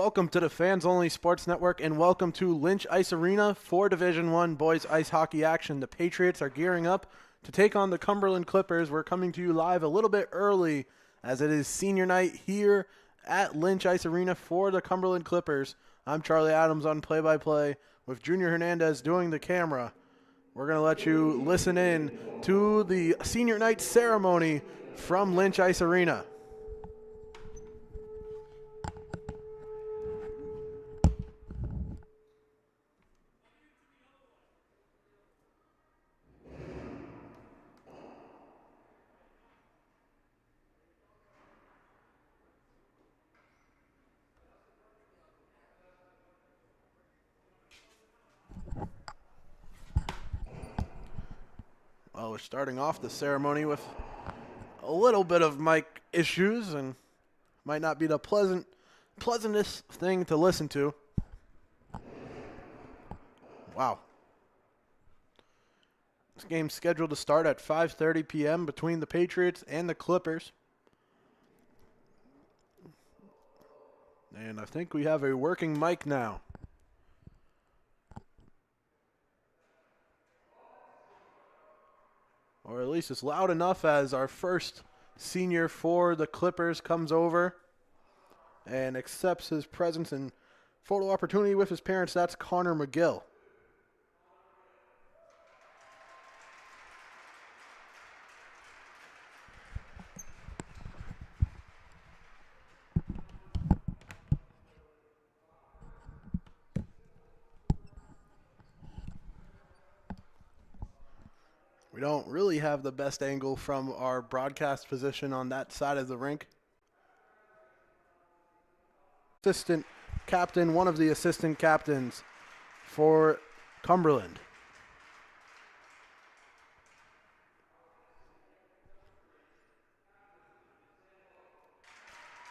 Welcome to the Fans Only Sports Network and welcome to Lynch Ice Arena for Division I boys ice hockey action. The Patriots are gearing up to take on the Cumberland Clippers. We're coming to you live a little bit early as it is senior night here at Lynch Ice Arena for the Cumberland Clippers. I'm Charlie Adams on play-by-play with Junior Hernandez doing the camera. We're going to let you listen in to the senior night ceremony from Lynch Ice Arena. Well, we're starting off the ceremony with a little bit of mic issues and might not be the pleasantest thing to listen to. Wow. This game's scheduled to start at 5:30 p.m. between the Patriots and the Clippers. And I think we have a working mic now. Or at least it's loud enough as our first senior for the Clippers comes over and accepts his presence and photo opportunity with his parents. That's Connor McGill. We don't really have the best angle from our broadcast position on that side of the rink. Assistant captain, one of the assistant captains for Cumberland.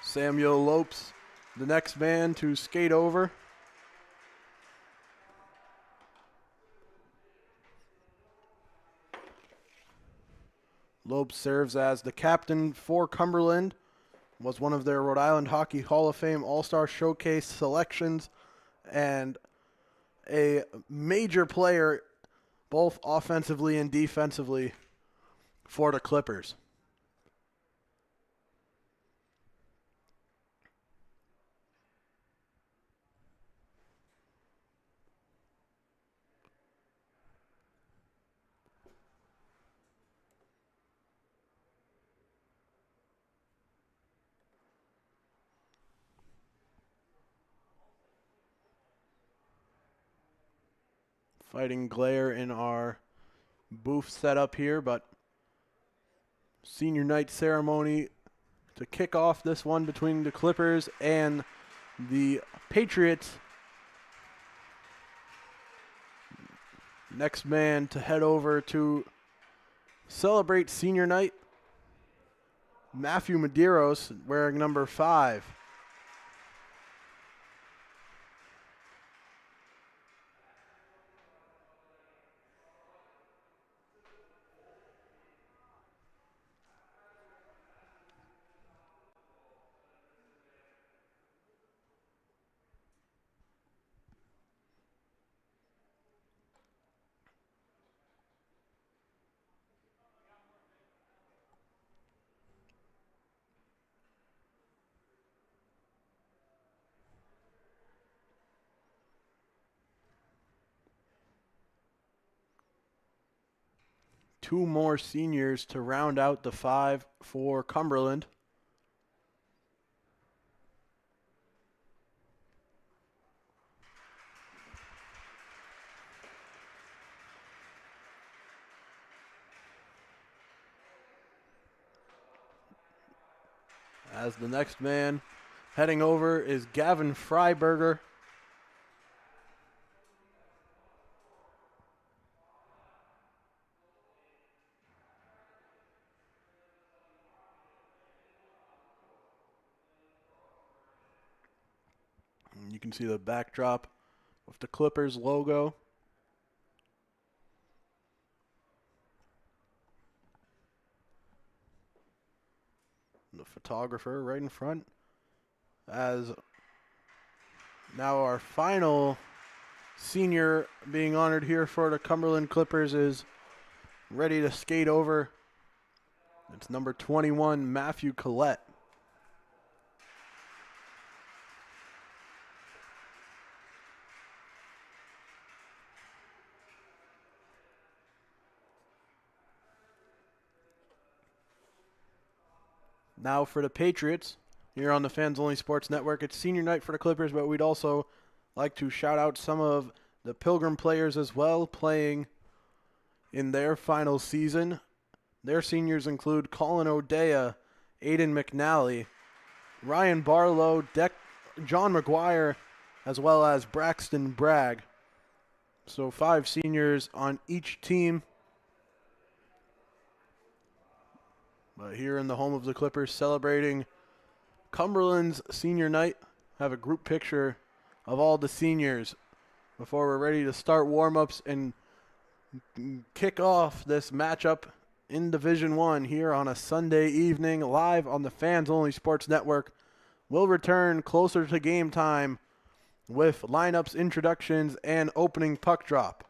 Samuel Lopes, the next man to skate over. Lopes serves as the captain for Cumberland, was one of their Rhode Island Hockey Hall of Fame All-Star Showcase selections, and a major player both offensively and defensively for the Clippers. Fighting glare in our booth setup here, but senior night ceremony to kick off this one between the Clippers and the Patriots. Next man to head over to celebrate senior night, Matthew Medeiros, wearing number 5. Two more seniors to round out the 5 for Cumberland. As the next man heading over is Gavin Freiberger. You can see the backdrop with the Clippers logo. The photographer right in front as Now our final senior being honored here for the Cumberland Clippers is ready to skate over. It's number 21, Matthew Collette. Now for the Patriots, here on the Fans Only Sports Network. It's senior night for the Clippers, but we'd also like to shout out some of the Pilgrim players as well playing in their final season. Their seniors include Colin O'Dea, Aiden McNally, Ryan Barlow, John McGuire, as well as Braxton Bragg. So 5 seniors on each team. But here in the home of the Clippers, celebrating Cumberland's senior night, have a group picture of all the seniors before we're ready to start warm-ups and kick off this matchup in Division I here on a Sunday evening live on the Fans Only Sports Network. We'll return closer to game time with lineups, introductions, and opening puck drop.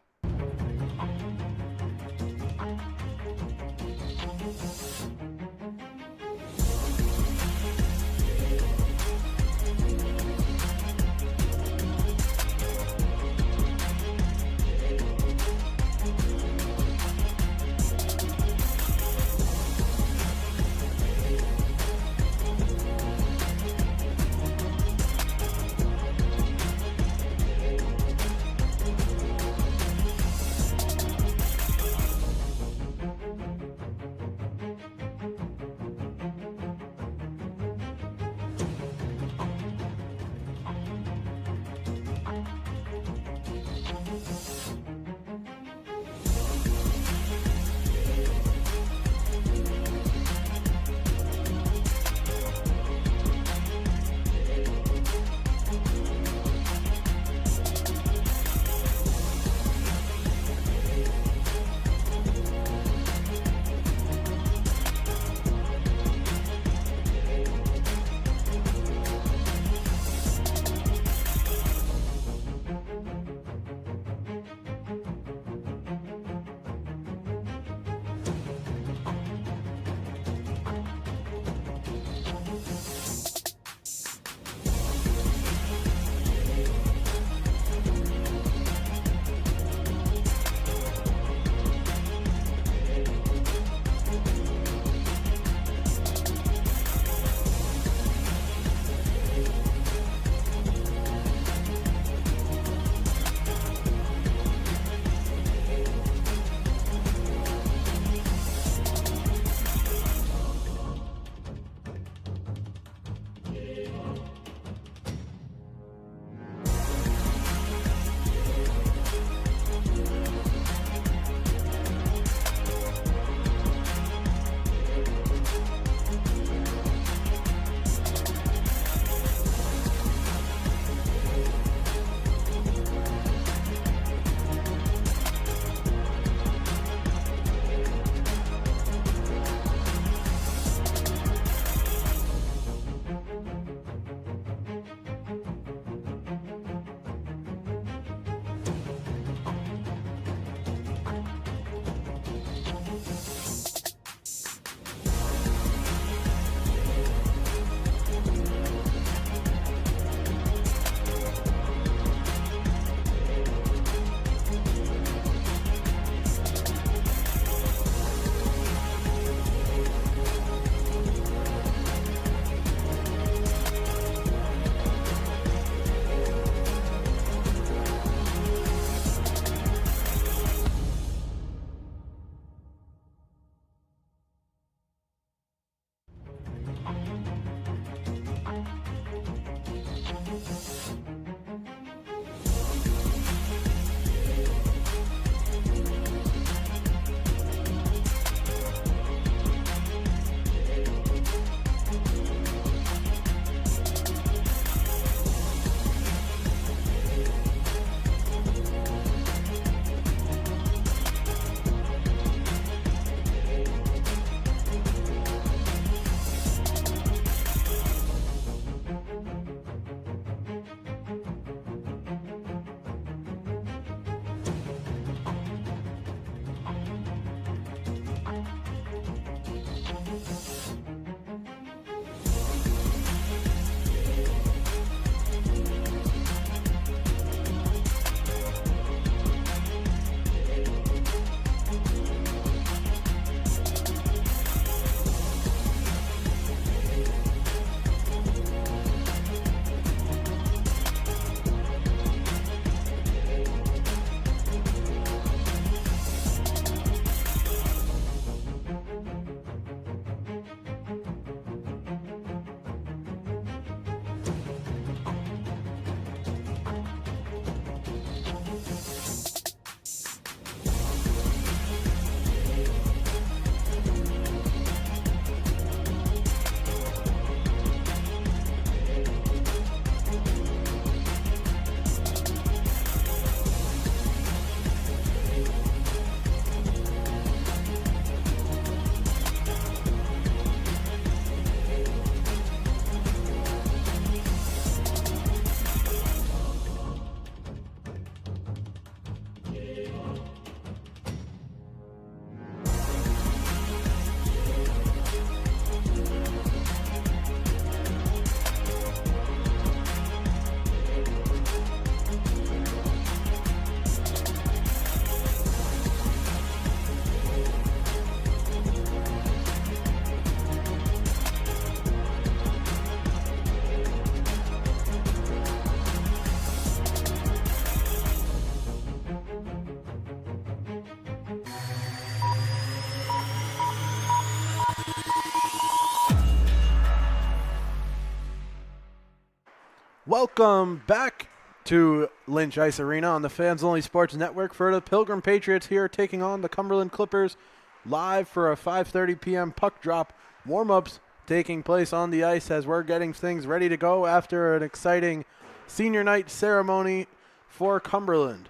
Welcome back to Lynch Ice Arena on the Fans Only Sports Network for the Pilgrim Patriots here taking on the Cumberland Clippers live for a 5:30 p.m. puck drop. Warm-ups taking place on the ice as we're getting things ready to go after an exciting senior night ceremony for Cumberland.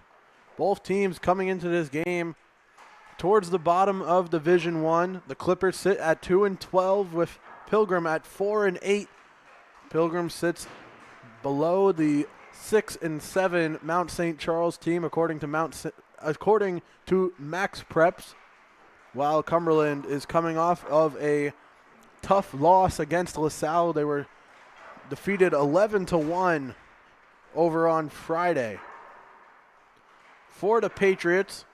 Both teams coming into this game towards the bottom of Division 1. The Clippers sit at 2-12 with Pilgrim at 4-8. Pilgrim sits below the 6-7 Mount St. Charles team, according to Max Preps, while Cumberland is coming off of a tough loss against LaSalle. They were defeated 11-1 over on Friday. For the Patriots,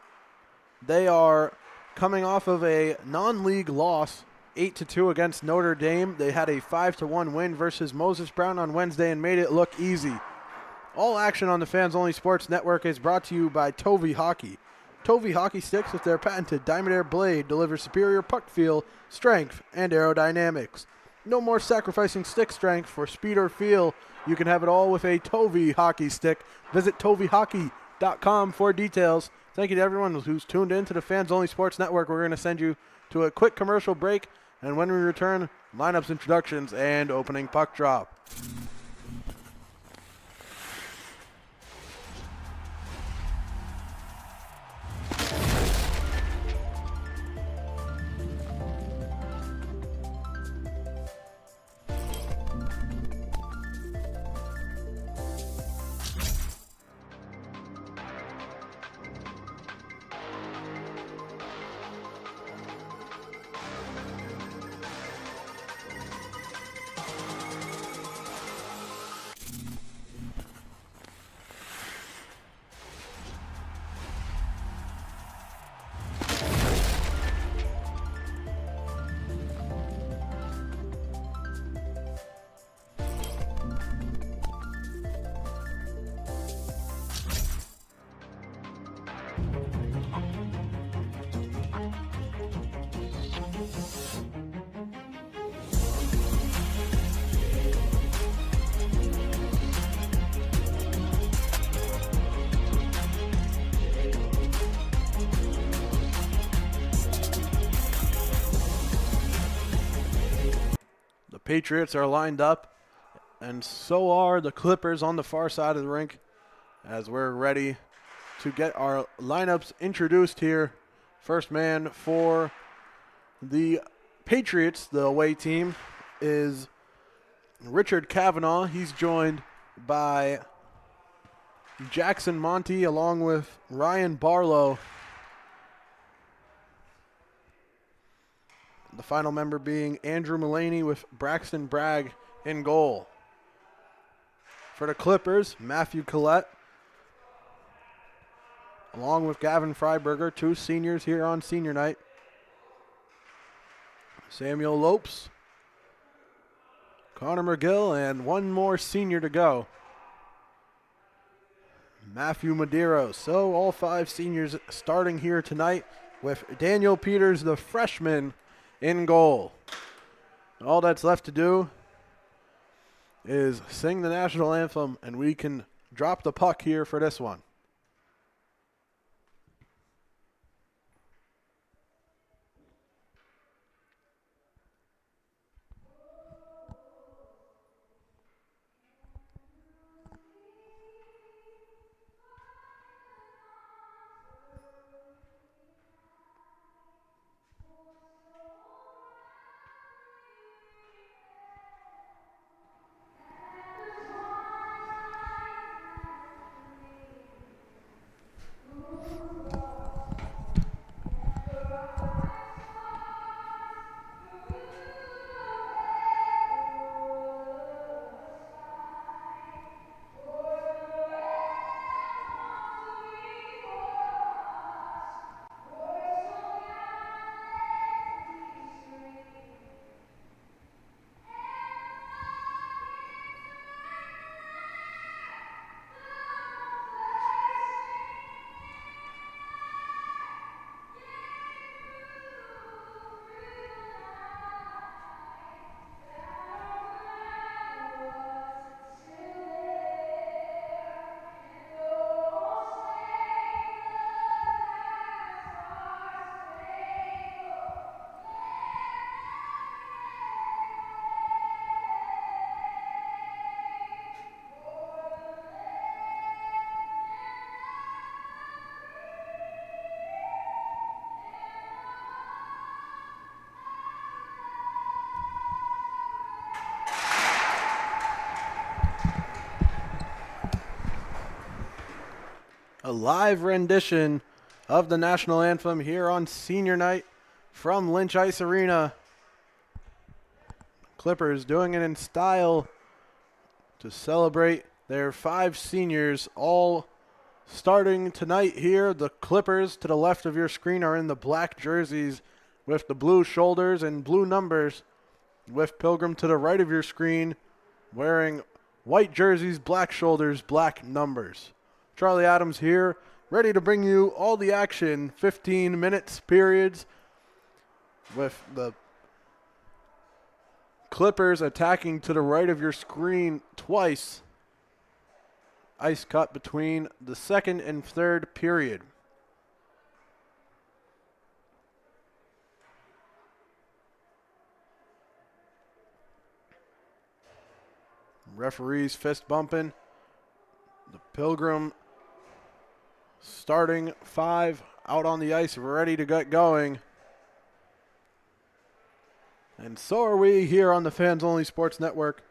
they are coming off of a non-league loss 8-2 against Notre Dame. They had a 5-1 win versus Moses Brown on Wednesday and made it look easy. All action on the Fans Only Sports Network is brought to you by Tovey Hockey. Tovey Hockey sticks with their patented Diamond Air blade deliver superior puck feel, strength, and aerodynamics. No more sacrificing stick strength for speed or feel. You can have it all with a Tovey Hockey stick. Visit toveyhockey.com for details. Thank you to everyone who's tuned in to the Fans Only Sports Network. We're going to send you to a quick commercial break, and when we return, lineups, introductions, and opening puck drop. Patriots are lined up, and so are the Clippers on the far side of the rink as we're ready to get our lineups introduced here. First man for the Patriots, the away team, is Richard Kavanaugh. He's joined by Jackson Monty along with Ryan Barlow. The final member being Andrew Mullaney with Braxton Bragg in goal. For the Clippers, Matthew Collette, along with Gavin Freiberger, 2 seniors here on senior night. Samuel Lopes, Connor McGill, and 1 more senior to go. Matthew Madero. So all 5 seniors starting here tonight with Daniel Peters, the freshman, in goal. All that's left to do is sing the national anthem, and we can drop the puck here for this one. A live rendition of the national anthem here on senior night from Lynch Ice Arena. Clippers doing it in style to celebrate their 5 seniors, all starting tonight here. The Clippers to the left of your screen are in the black jerseys with the blue shoulders and blue numbers, with Pilgrim to the right of your screen wearing white jerseys, black shoulders, black numbers. Charlie Adams here, ready to bring you all the action, 15 minutes periods, with the Clippers attacking to the right of your screen twice. Ice cut between the second and third period. Referees fist bumping. The Pilgrim starting 5 out on the ice, ready to get going. And so are we here on the Fans Only Sports Network.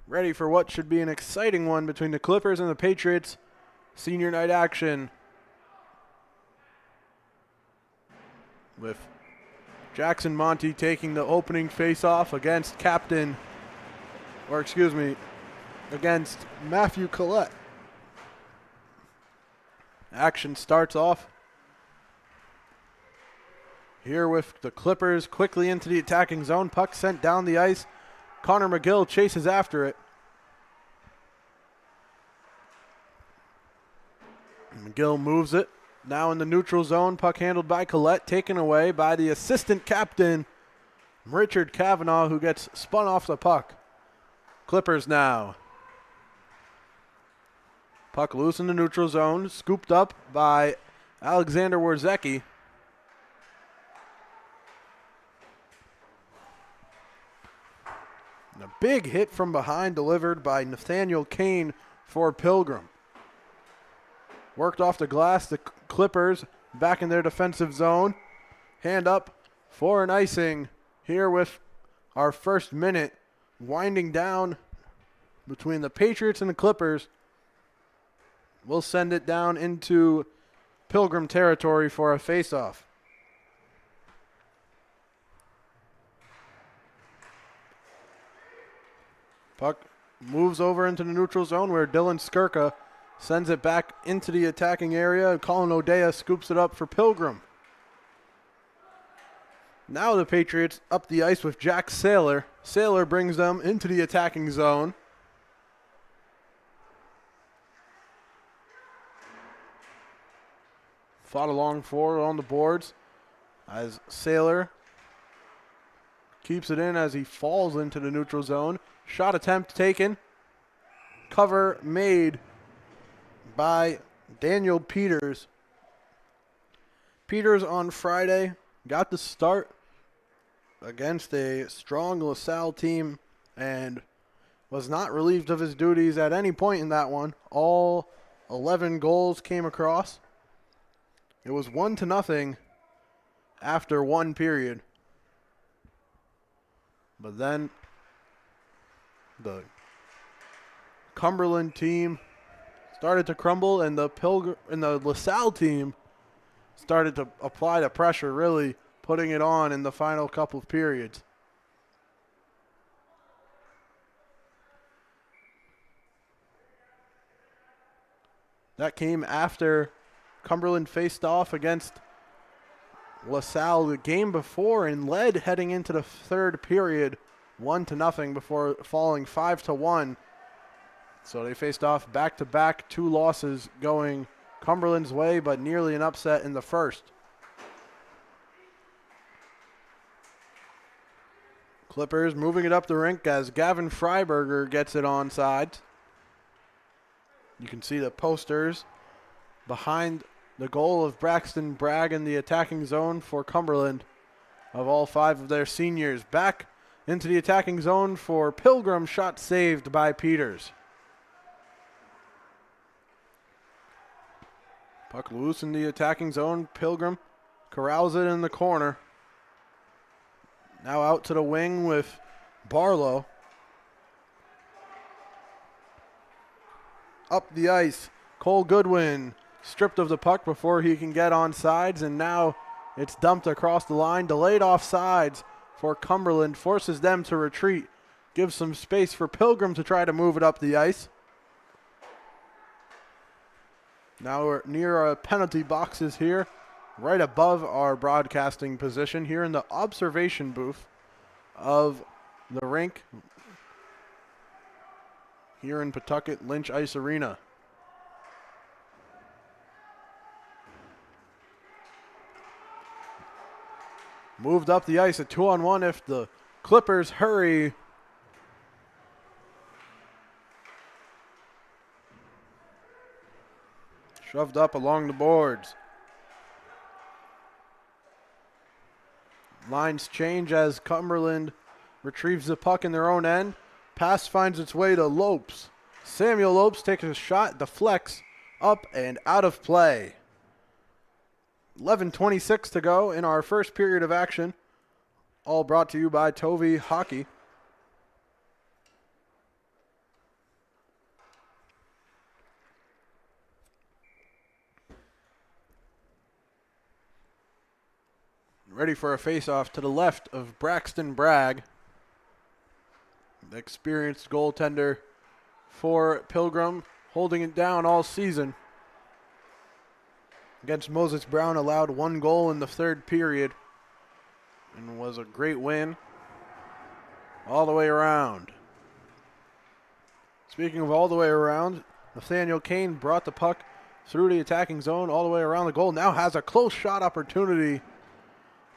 Ready for what should be an exciting one between the Clippers and the Patriots. Senior night action. With Jackson Monty taking the opening face-off against against Matthew Collette. Action starts off here with the Clippers quickly into the attacking zone. Puck sent down the ice. Connor McGill chases after it. McGill moves it. Now in the neutral zone. Puck handled by Collette. Taken away by the assistant captain, Richard Kavanaugh, who gets spun off the puck. Clippers now. Puck loose in the neutral zone. Scooped up by Alexander Warzecki. And a big hit from behind delivered by Nathaniel Kane for Pilgrim. Worked off the glass. The Clippers back in their defensive zone. Hand up for an icing here with our first minute winding down between the Patriots and the Clippers. We'll send it down into Pilgrim territory for a face-off. Puck moves over into the neutral zone where Dylan Skirka sends it back into the attacking area. Colin O'Dea scoops it up for Pilgrim. Now the Patriots up the ice with Jack Saylor. Saylor brings them into the attacking zone. Fought along forward on the boards as Saylor keeps it in as he falls into the neutral zone. Shot attempt taken. Cover made by Daniel Peters. Peters on Friday got the start against a strong LaSalle team and was not relieved of his duties at any point in that one. All 11 goals came across. It was 1-0 after one period. But then the Cumberland team started to crumble, and the LaSalle team started to apply the pressure, really putting it on in the final couple of periods. That came after Cumberland faced off against LaSalle the game before and led heading into the third period 1-0 before falling 5-1. So they faced off back-to-back, 2 losses going Cumberland's way, but nearly an upset in the first. Clippers moving it up the rink as Gavin Freiberger gets it onside. You can see the posters behind the goal of Braxton Bragg in the attacking zone for Cumberland of all 5 of their seniors. Back into the attacking zone for Pilgrim, shot saved by Peters. Puck loose in the attacking zone. Pilgrim corrals it in the corner. Now out to the wing with Barlow. Up the ice, Cole Goodwin stripped of the puck before he can get on sides, and now it's dumped across the line. Delayed offsides for Cumberland, forces them to retreat, gives some space for Pilgrim to try to move it up the ice. Now we're near our penalty boxes here, right above our broadcasting position here in the observation booth of the rink here in Pawtucket Lynch Ice Arena. Moved up the ice, a 2-on-1 if the Clippers hurry. Shoved up along the boards. Lines change as Cumberland retrieves the puck in their own end. Pass finds its way to Lopes. Samuel Lopes takes a shot, deflects, up and out of play. 11:26 to go in our first period of action. All brought to you by Tovey Hockey. Ready for a face-off to the left of Braxton Bragg, the experienced goaltender for Pilgrim, holding it down all season. Against Moses Brown, allowed 1 goal in the third period and was a great win all the way around. Speaking of all the way around, Nathaniel Kane brought the puck through the attacking zone all the way around the goal. Now has a close shot opportunity.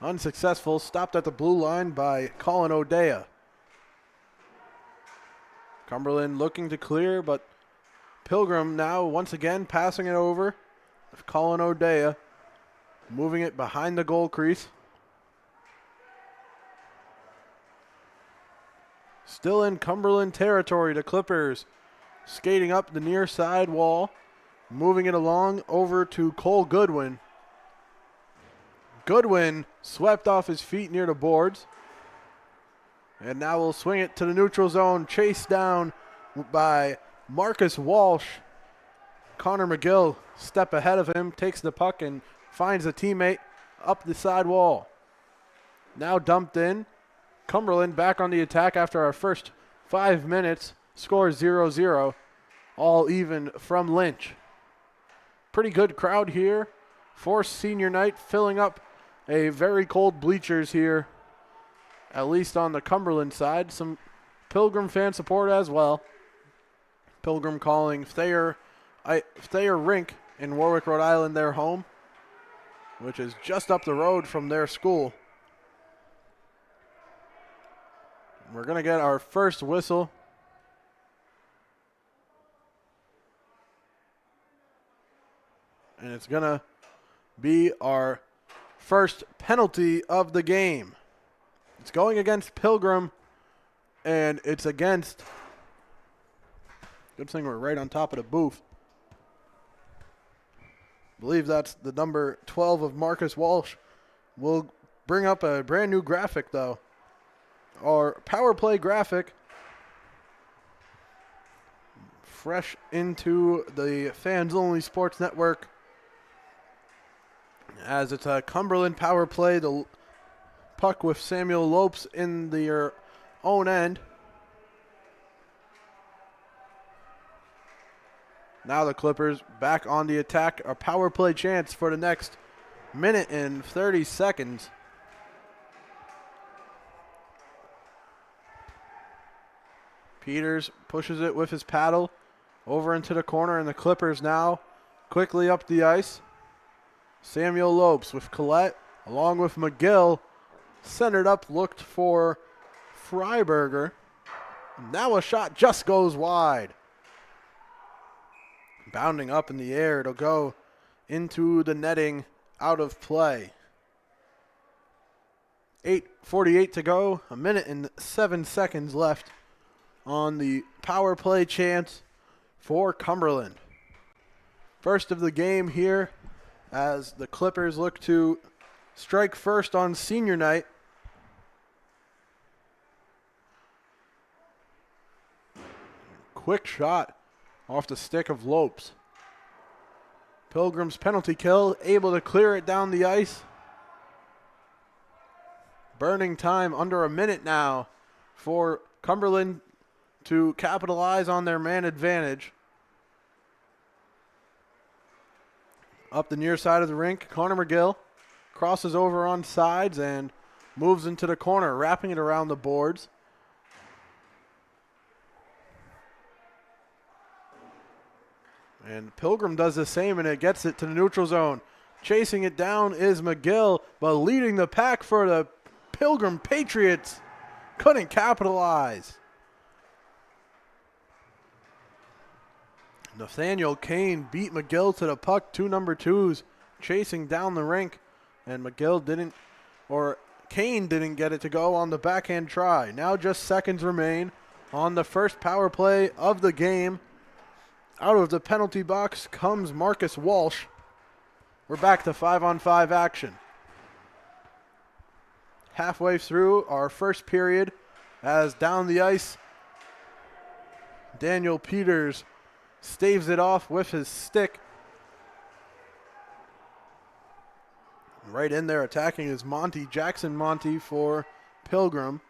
Unsuccessful, stopped at the blue line by Colin O'Dea. Cumberland looking to clear, but Pilgrim now once again passing it over. Colin O'Dea moving it behind the goal crease. Still in Cumberland territory, the Clippers skating up the near side wall, moving it along over to Cole Goodwin. Goodwin swept off his feet near the boards. And now we'll swing it to the neutral zone, chased down by Marcus Walsh. Connor McGill, step ahead of him, takes the puck and finds a teammate up the side wall. Now dumped in. Cumberland back on the attack after our first 5 minutes, score 0-0, all even from Lynch. Pretty good crowd here for senior night, filling up a very cold bleachers here, at least on the Cumberland side. Some Pilgrim fan support as well. Pilgrim calling Thayer Rink in Warwick, Rhode Island their home, which is just up the road from their school. We're going to get our first whistle. And it's going to be our first penalty of the game. It's going against Pilgrim, and it's against... Good thing we're right on top of the booth. I believe that's the number 12 of Marcus Walsh. We'll bring up a brand new graphic, though. Our power play graphic. Fresh into the Fans Only Sports Network. As it's a Cumberland power play, the puck with Samuel Lopes in their own end. Now the Clippers back on the attack. A power play chance for the next minute and 30 seconds. Peters pushes it with his paddle over into the corner, and the Clippers now quickly up the ice. Samuel Lopes with Collette, along with McGill, centered up, looked for Freiberger. Now a shot just goes wide. Bounding up in the air, it'll go into the netting, out of play. 8:48 to go, a minute and 7 seconds left on the power play chance for Cumberland. First of the game here, as the Clippers look to strike first on senior night. Quick shot off the stick of Lopes. Pilgrim's penalty kill, able to clear it down the ice. Burning time under a minute now for Cumberland to capitalize on their man advantage. Up the near side of the rink, Connor McGill crosses over on sides and moves into the corner, wrapping it around the boards. And Pilgrim does the same, and it gets it to the neutral zone. Chasing it down is McGill, but leading the pack for the Pilgrim Patriots. Couldn't capitalize. Nathaniel Kane beat McGill to the puck, two number twos, chasing down the rink. And Kane didn't get it to go on the backhand try. Now just seconds remain on the first power play of the game. Out of the penalty box comes Marcus Walsh. We're back to 5-on-5 action. Halfway through our first period, as down the ice, Daniel Peters staves it off with his stick. Right in there attacking is Jackson Monty for Pilgrim.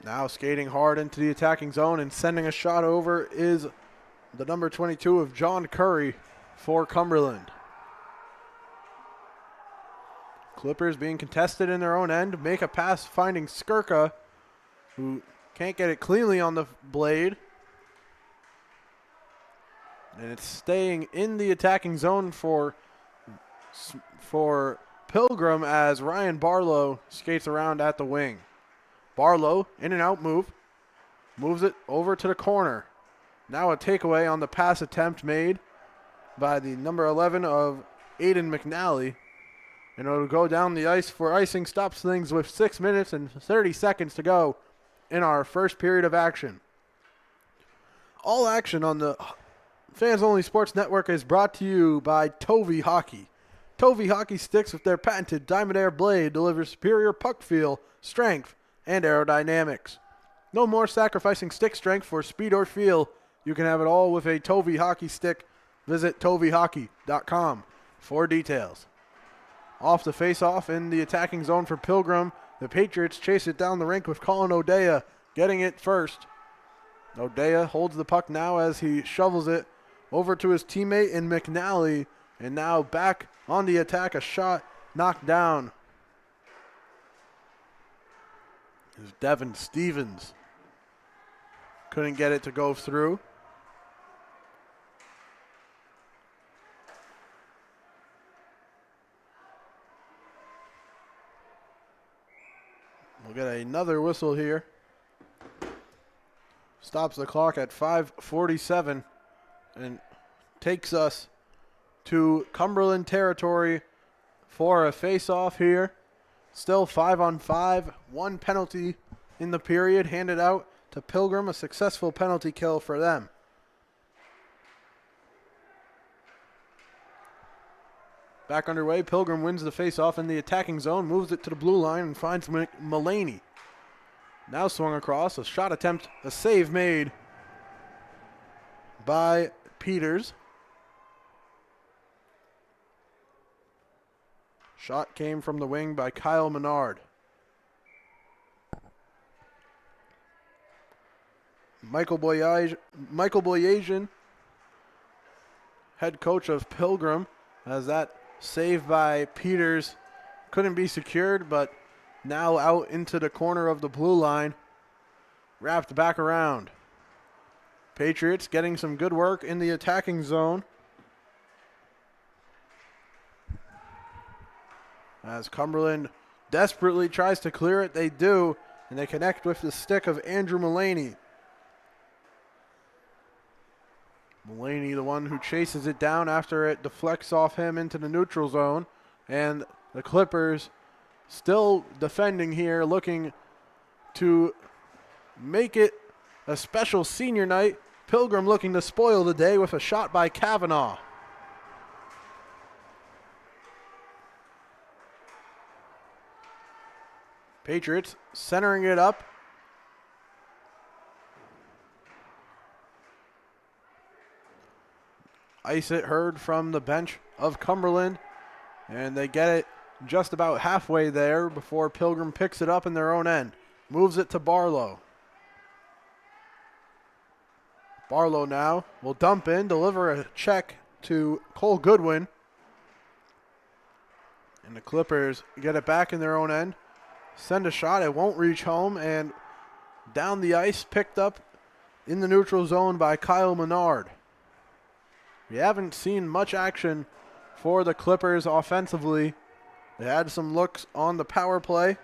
Now skating hard into the attacking zone and sending a shot over is the number 22 of John Curry for Cumberland. Clippers being contested in their own end. Make a pass finding Skirka, who can't get it cleanly on the blade. And it's staying in the attacking zone for Pilgrim as Ryan Barlow skates around at the wing. Barlow, in and out move, moves it over to the corner. Now a takeaway on the pass attempt made by the number 11 of Aiden McNally. And it'll go down the ice for icing, stops things with 6 minutes and 30 seconds to go in our first period of action. All action on the Fans Only Sports Network is brought to you by Tovey Hockey. Tovey Hockey sticks with their patented Diamond Air blade delivers superior puck feel, strength, and aerodynamics. No more sacrificing stick strength for speed or feel. You can have it all with a Tovey Hockey stick. Visit toveyhockey.com for details. Off the face-off in the attacking zone for Pilgrim The Patriots chase it down the rink with Colin O'Dea getting it first. O'Dea holds the puck now as he shovels it over to his teammate in McNally. And now back on the attack, a shot knocked down. Is Devin Stevens. Couldn't get it to go through. We'll get another whistle here. Stops the clock at 5:47 and takes us to Cumberland territory for a face-off here. Still 5-on-5, one penalty in the period handed out to Pilgrim, a successful penalty kill for them. Back underway, Pilgrim wins the face-off in the attacking zone, moves it to the blue line and finds Mulaney. Now swung across, a shot attempt, a save made by Peters. Shot came from the wing by Kyle Menard. Michael Boyajian, head coach of Pilgrim, as that save by Peters couldn't be secured, but now out into the corner of the blue line, wrapped back around. Patriots getting some good work in the attacking zone. As Cumberland desperately tries to clear it, they do, and they connect with the stick of Andrew Mulaney. Mulaney, the one who chases it down after it deflects off him into the neutral zone, and the Clippers still defending here, looking to make it a special senior night. Pilgrim looking to spoil the day with a shot by Kavanaugh. Patriots centering it up. Ice it heard from the bench of Cumberland, and they get it just about halfway there before Pilgrim picks it up in their own end. Moves it to Barlow. Barlow now will dump in, deliver a check to Cole Goodwin. And the Clippers get it back in their own end. Send a shot, it won't reach home, and down the ice, picked up in the neutral zone by Kyle Menard. We haven't seen much action for the Clippers offensively. They had some looks on the power play.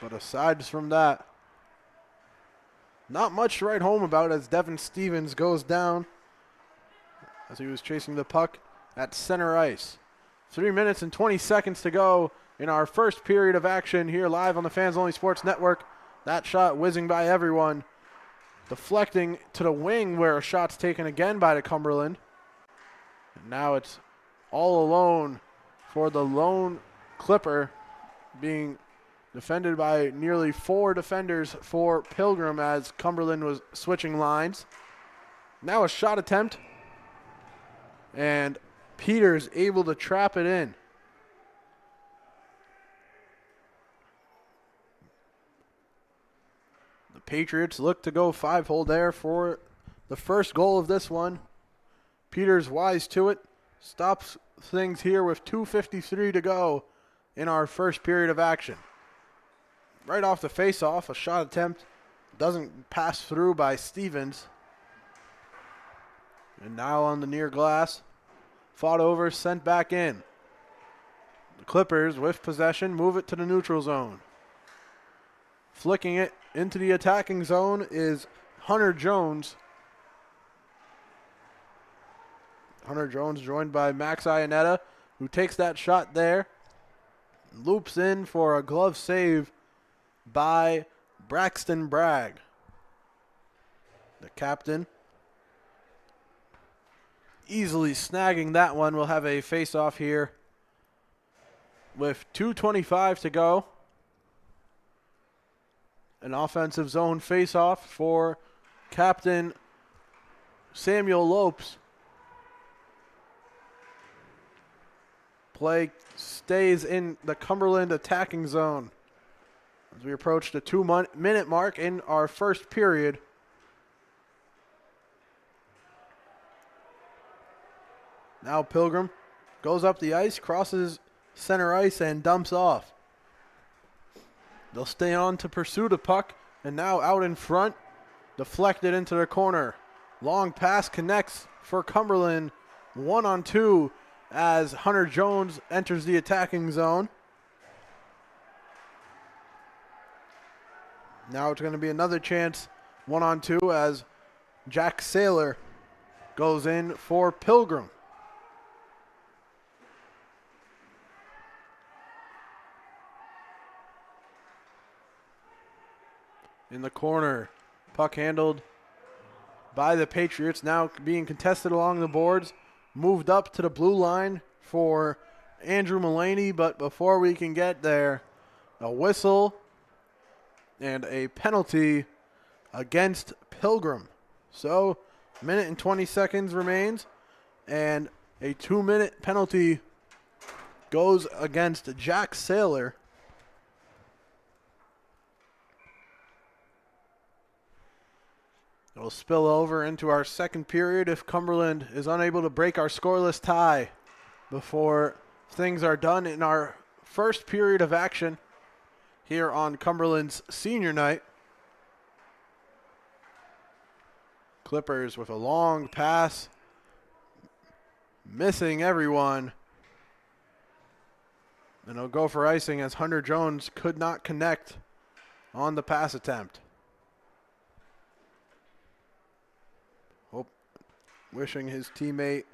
But aside from that, not much to write home about as Devin Stevens goes down as he was chasing the puck at center ice. 3 minutes and 20 seconds to go in our first period of action here live on the Fans Only Sports Network. That shot whizzing by everyone, deflecting to the wing where a shot's taken again by the Cumberland. And now it's all alone for the lone Clipper, being defended by nearly 4 defenders for Pilgrim as Cumberland was switching lines. Now a shot attempt, and Peters able to trap it in. The Patriots look to go 5-hole there for the first goal of this one. Peters wise to it, stops things here with 2:53 to go in our first period of action. Right off the face-off, a shot attempt doesn't pass through by Stevens. And now on the near glass, fought over, sent back in. The Clippers, with possession, move it to the neutral zone. Flicking it into the attacking zone is Hunter Jones. Hunter Jones joined by Max Iannetta, who takes that shot there. Loops in for a glove save by Braxton Bragg, the captain. Easily snagging that one. We'll have a face-off here with 2:25 to go. An offensive zone face-off for Captain Samuel Lopes. Play stays in the Cumberland attacking zone as we approach the 2-minute mark in our first period. Now Pilgrim goes up the ice, crosses center ice, and dumps off. They'll stay on to pursue the puck, and now out in front, deflected into the corner. Long pass connects for Cumberland, 1-on-2 as Hunter Jones enters the attacking zone. Now it's going to be another chance, 1-on-2 as Jack Saylor goes in for Pilgrim. In the corner, puck handled by the Patriots, now being contested along the boards. Moved up to the blue line for Andrew Mullaney, but before we can get there, a whistle and a penalty against Pilgrim. So, a minute and 20 seconds remains, and a 2-minute penalty goes against Jack Saylor. It'll spill over into our second period if Cumberland is unable to break our scoreless tie before things are done in our first period of action here on Cumberland's senior night. Clippers with a long pass, missing everyone. And they'll go for icing as Hunter Jones could not connect on the pass attempt. Wishing his teammate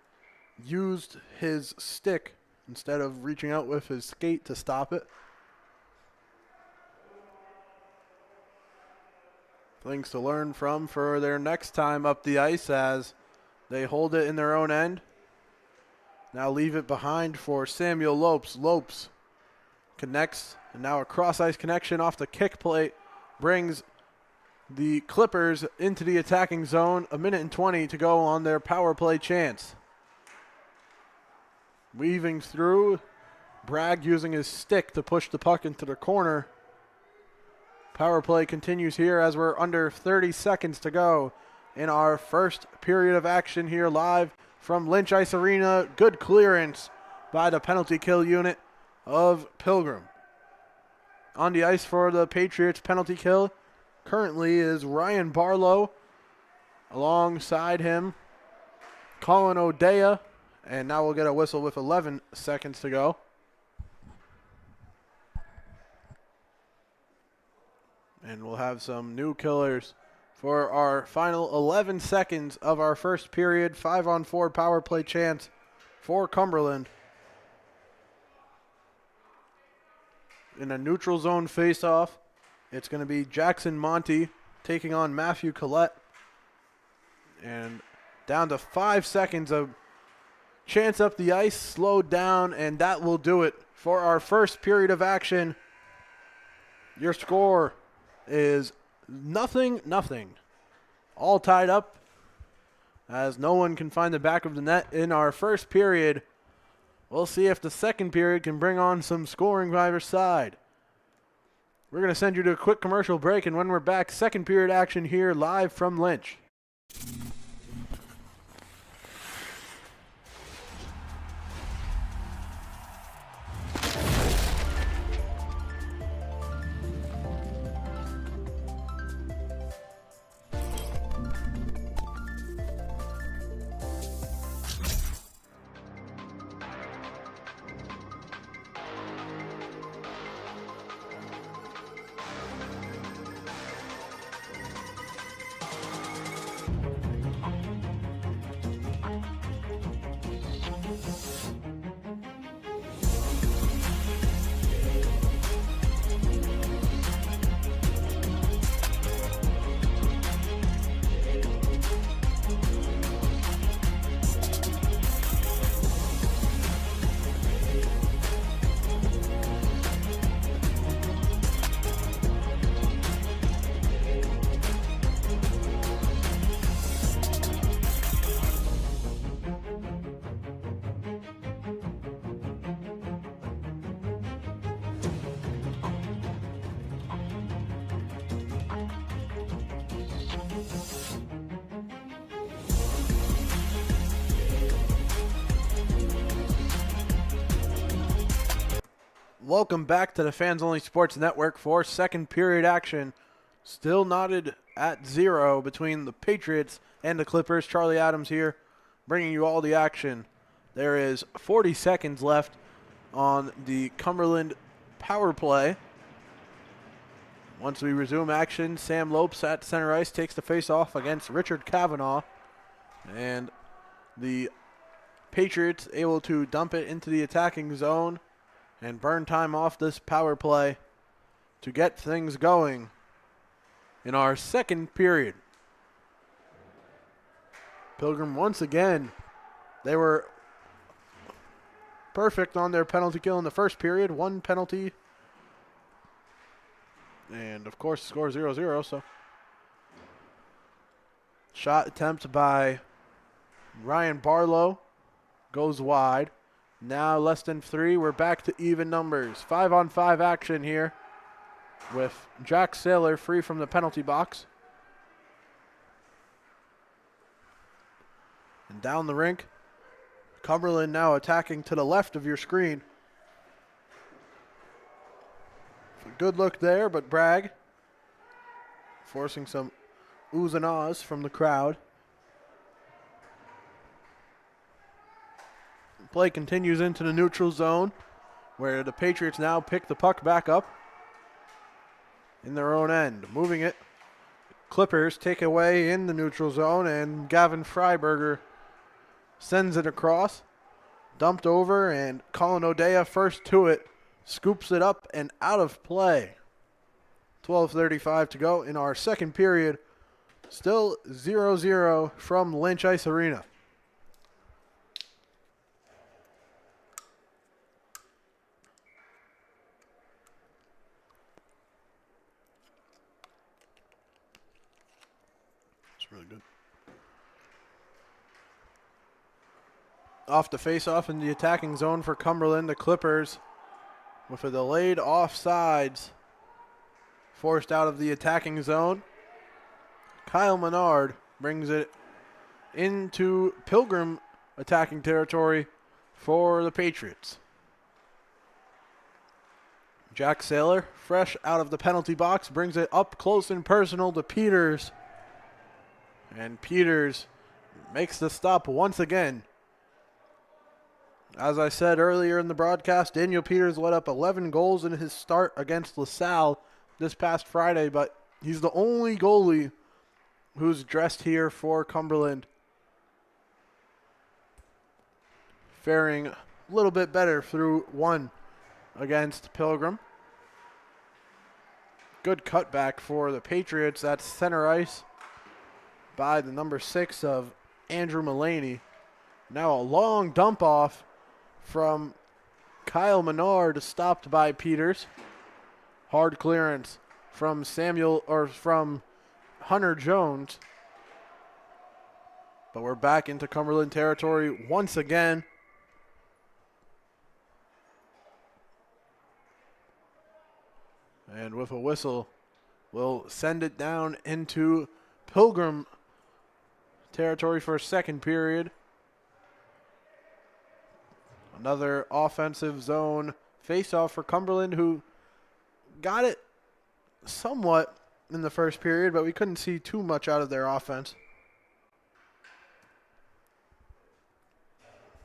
used his stick instead of reaching out with his skate to stop it. Things to learn from for their next time up the ice as they hold it in their own end. Now leave it behind for Samuel Lopes. Lopes connects, and now a cross-ice connection off the kick plate brings the Clippers into the attacking zone. 1:20 to go on their power play chance. Weaving through, Bragg using his stick to push the puck into the corner. Power play continues here as we're under 30 seconds to go in our first period of action here live from Lynch Ice Arena. Good clearance by the penalty kill unit of Pilgrim. On the ice for the Patriots penalty kill currently is Ryan Barlow. Alongside him, Colin O'Dea. And now we'll get a whistle with 11 seconds to go. And we'll have some new killers for our final 11 seconds of our first period. 5-on-4 power play chance for Cumberland. In a neutral zone face-off, it's going to be Jackson Monty taking on Matthew Collette. And down to 5 seconds of chance up the ice, slowed down, and that will do it for our first period of action. Your score is 0-0. All tied up as no one can find the back of the net in our first period. We'll see if the second period can bring on some scoring by either side. We're going to send you to a quick commercial break, and when we're back, second period action here live from Lynch. Welcome back to the Fans Only Sports Network for second period action. Still knotted at 0 between the Patriots and the Clippers. Charlie Adams here bringing you all the action. There is 40 seconds left on the Cumberland power play. Once we resume action, Sam Lopes at center ice takes the face-off against Richard Kavanaugh. And the Patriots able to dump it into the attacking zone and burn time off this power play to get things going in our second period. Pilgrim once again, they were perfect on their penalty kill in the first period. One penalty. And, of course, score 0-0. So, shot attempt by Ryan Barlow goes wide. Now less than 3. We're back to even numbers. 5-on-5 action here with Jack Saylor free from the penalty box. And down the rink, Cumberland now attacking to the left of your screen. Good look there, but Bragg forcing some oohs and ahs from the crowd. Play continues into the neutral zone, where the Patriots now pick the puck back up in their own end. Moving it, Clippers take away in the neutral zone, and Gavin Freiberger sends it across. Dumped over, and Colin O'Dea first to it, scoops it up and out of play. 12:35 to go in our second period. Still 0-0 from Lynch Ice Arena. Really good. Off the face-off in the attacking zone for Cumberland, the Clippers with a delayed offsides forced out of the attacking zone. Kyle Menard brings it into Pilgrim attacking territory for the Patriots. Jack Saylor, fresh out of the penalty box, brings it up close and personal to Peters. And Peters makes the stop once again. As I said earlier in the broadcast, Daniel Peters let up 11 goals in his start against LaSalle this past Friday, but he's the only goalie who's dressed here for Cumberland, faring a little bit better through one against Pilgrim. Good cutback for the Patriots. That's center ice by the number 6 of Andrew Mullaney. Now a long dump off from Kyle Menard, stopped by Peters. Hard clearance from from Hunter Jones. But we're back into Cumberland territory once again. And with a whistle, we'll send it down into Pilgrim territory for a second period. Another offensive zone face-off for Cumberland, who got it somewhat in the first period, but we couldn't see too much out of their offense.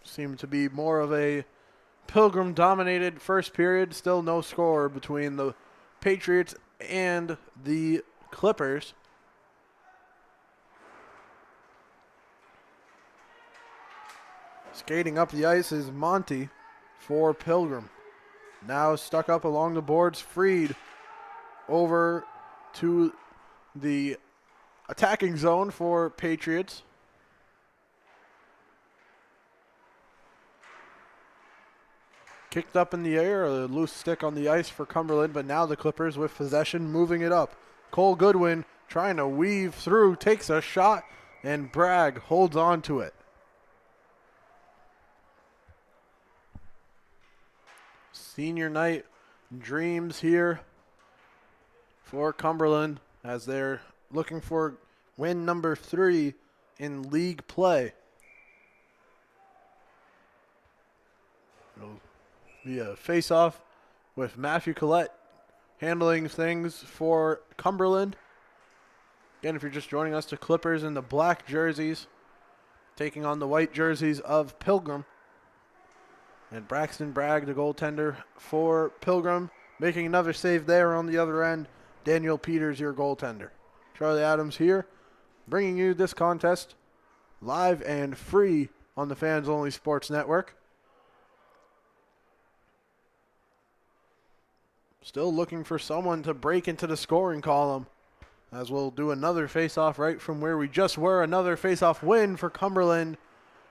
Seemed to be more of a Pilgrim-dominated first period. Still no score between the Patriots and the Clippers. Skating up the ice is Monty for Pilgrim. Now stuck up along the boards, freed over to the attacking zone for Patriots. Kicked up in the air, a loose stick on the ice for Cumberland, but now the Clippers with possession, moving it up. Cole Goodwin trying to weave through, takes a shot, and Bragg holds on to it. Senior night dreams here for Cumberland as they're looking for win number 3 in league play. It'll be a face-off with Matthew Collette handling things for Cumberland. Again, if you're just joining us, the Clippers in the black jerseys taking on the white jerseys of Pilgrim. And Braxton Bragg, the goaltender for Pilgrim, making another save there on the other end. Daniel Peters, your goaltender. Charlie Adams here, bringing you this contest live and free on the Fans Only Sports Network. Still looking for someone to break into the scoring column, as we'll do another face-off right from where we just were. Another face-off win for Cumberland.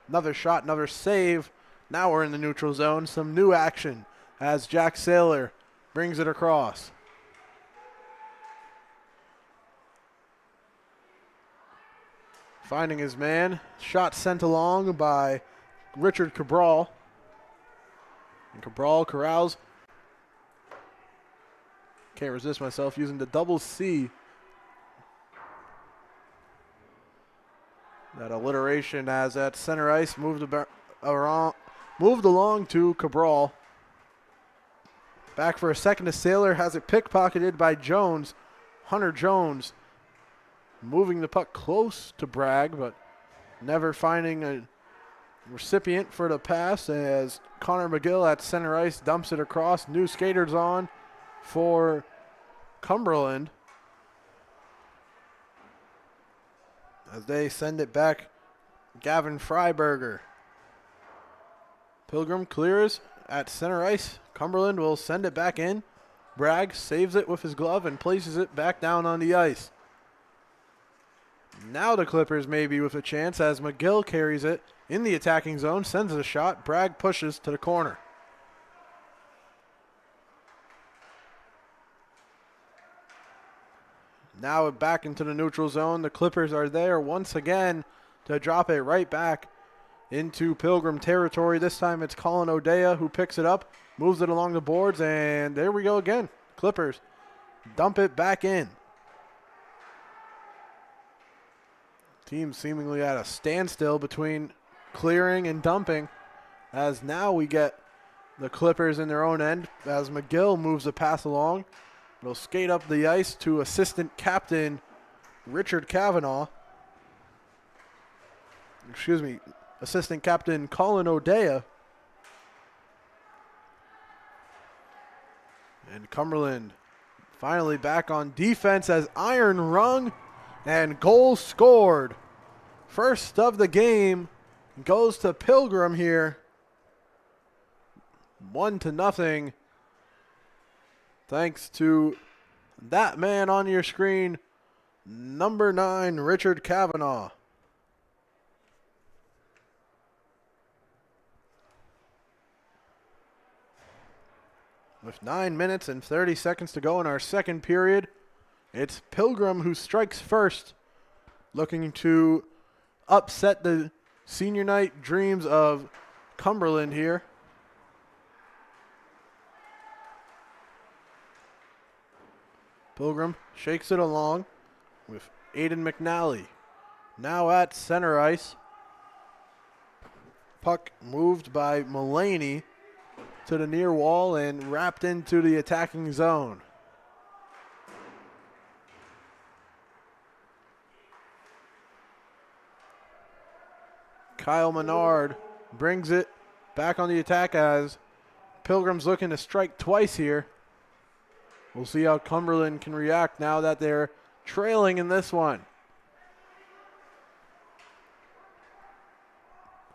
Another shot, another save. Now we're in the neutral zone. Some new action as Jack Saylor brings it across. Finding his man. Shot sent along by Richard Cabral. And Cabral corrals. Can't resist myself using the double C. That alliteration as at center ice moved along to Cabral. Back for a second to Saylor. Has it pickpocketed by Jones. Hunter Jones moving the puck close to Bragg, but never finding a recipient for the pass as Connor McGill at center ice dumps it across. New skaters on for Cumberland as they send it back. Gavin Freiberger. Pilgrim clears at center ice. Cumberland will send it back in. Bragg saves it with his glove and places it back down on the ice. Now the Clippers maybe with a chance as McGill carries it in the attacking zone, sends a shot. Bragg pushes to the corner. Now back into the neutral zone. The Clippers are there once again to drop it right back into Pilgrim territory. This time it's Colin O'Dea who picks it up, moves it along the boards, and there we go again. Clippers dump it back in. Team seemingly at a standstill between clearing and dumping, as now we get the Clippers in their own end as McGill moves the pass along. They'll skate up the ice to assistant captain Richard Cavanaugh. Assistant captain Colin O'Dea. And Cumberland finally back on defense as iron rung and goal scored. First of the game goes to Pilgrim here. 1-0. Thanks to that man on your screen, number 9, Richard Cavanaugh. With 9 minutes and 30 seconds to go in our second period, it's Pilgrim who strikes first, looking to upset the senior night dreams of Cumberland here. Pilgrim shakes it along with Aiden McNally. Now at center ice. Puck moved by Mulaney to the near wall and wrapped into the attacking zone. Kyle Menard brings it back on the attack as Pilgrim's looking to strike twice here. We'll see how Cumberland can react now that they're trailing in this one.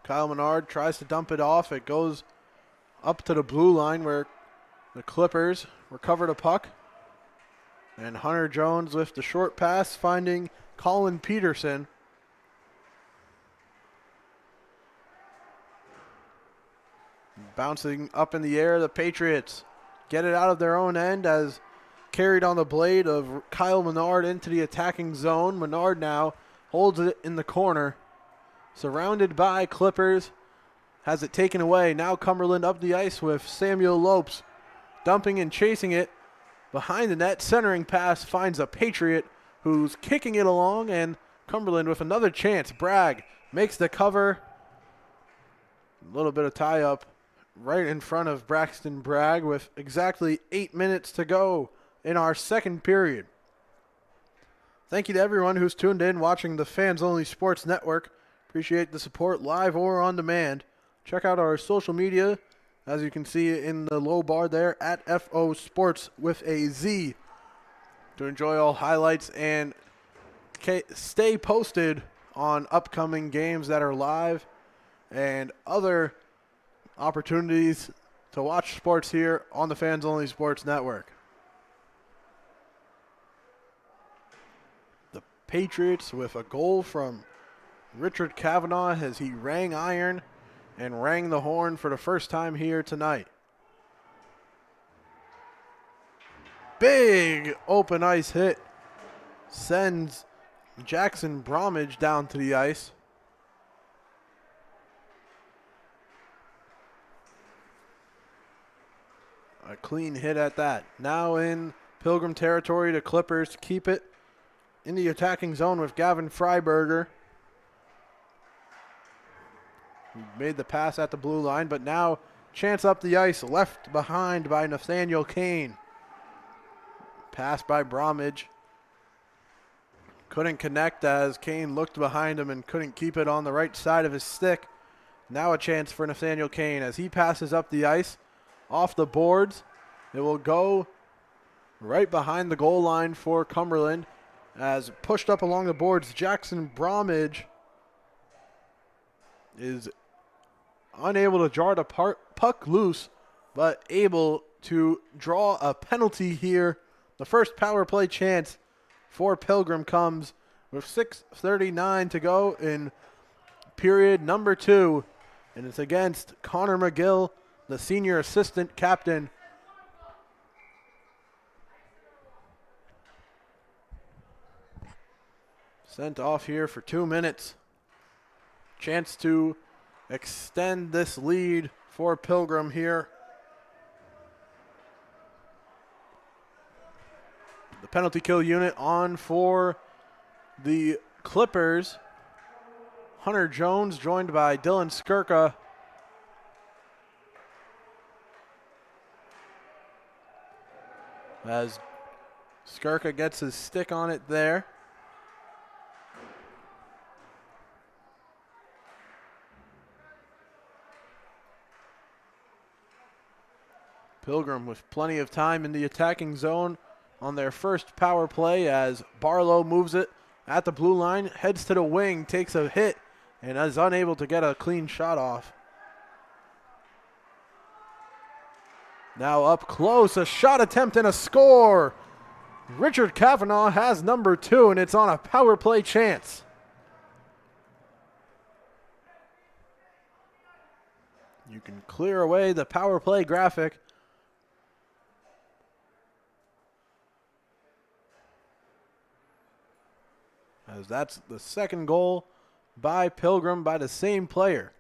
Kyle Menard tries to dump it off. It goes up to the blue line where the Clippers recover the puck. And Hunter Jones with the short pass finding Colin Peterson. Bouncing up in the air, the Patriots get it out of their own end as carried on the blade of Kyle Menard into the attacking zone. Menard now holds it in the corner. Surrounded by Clippers. Has it taken away. Now Cumberland up the ice with Samuel Lopes dumping and chasing it behind the net. Centering pass finds a Patriot who's kicking it along, and Cumberland with another chance. Bragg makes the cover. A little bit of tie-up. right in front of Braxton Bragg with exactly 8 minutes to go in our second period. Thank you to everyone who's tuned in watching the Fans Only Sports Network. Appreciate the support live or on demand. Check out our social media, as you can see in the low bar there, at FO Sports with a Z, to enjoy all highlights and stay posted on upcoming games that are live and other opportunities to watch sports here on the Fans Only Sports Network. The Patriots with a goal from Richard Kavanaugh as he rang iron and rang the horn for the first time here tonight. Big open ice hit sends Jackson Bromwich down to the ice. A clean hit at that. Now in Pilgrim territory, the Clippers keep it in the attacking zone with Gavin Freiberger. He made the pass at the blue line, but now chance up the ice, left behind by Nathaniel Kane. Pass by Bromwich. Couldn't connect as Kane looked behind him and couldn't keep it on the right side of his stick. Now a chance for Nathaniel Kane as he passes up the ice. Off the boards. It will go right behind the goal line for Cumberland as pushed up along the boards. Jackson Bromwich is unable to draw the puck loose, but able to draw a penalty here. The first power play chance for Pilgrim comes with 6:39 to go in period number 2, and it's against Connor McGill, the senior assistant captain. Sent off here for 2 minutes. Chance to extend this lead for Pilgrim here. The penalty kill unit on for the Clippers. Hunter Jones joined by Dylan Skirka. As Skirka gets his stick on it there. Pilgrim with plenty of time in the attacking zone on their first power play as Barlow moves it at the blue line, heads to the wing, takes a hit, and is unable to get a clean shot off. Now up close, a shot attempt and a score. Richard Kavanaugh has number 2, and it's on a power play chance. You can clear away the power play graphic. As that's the second goal by Pilgrim by the same player.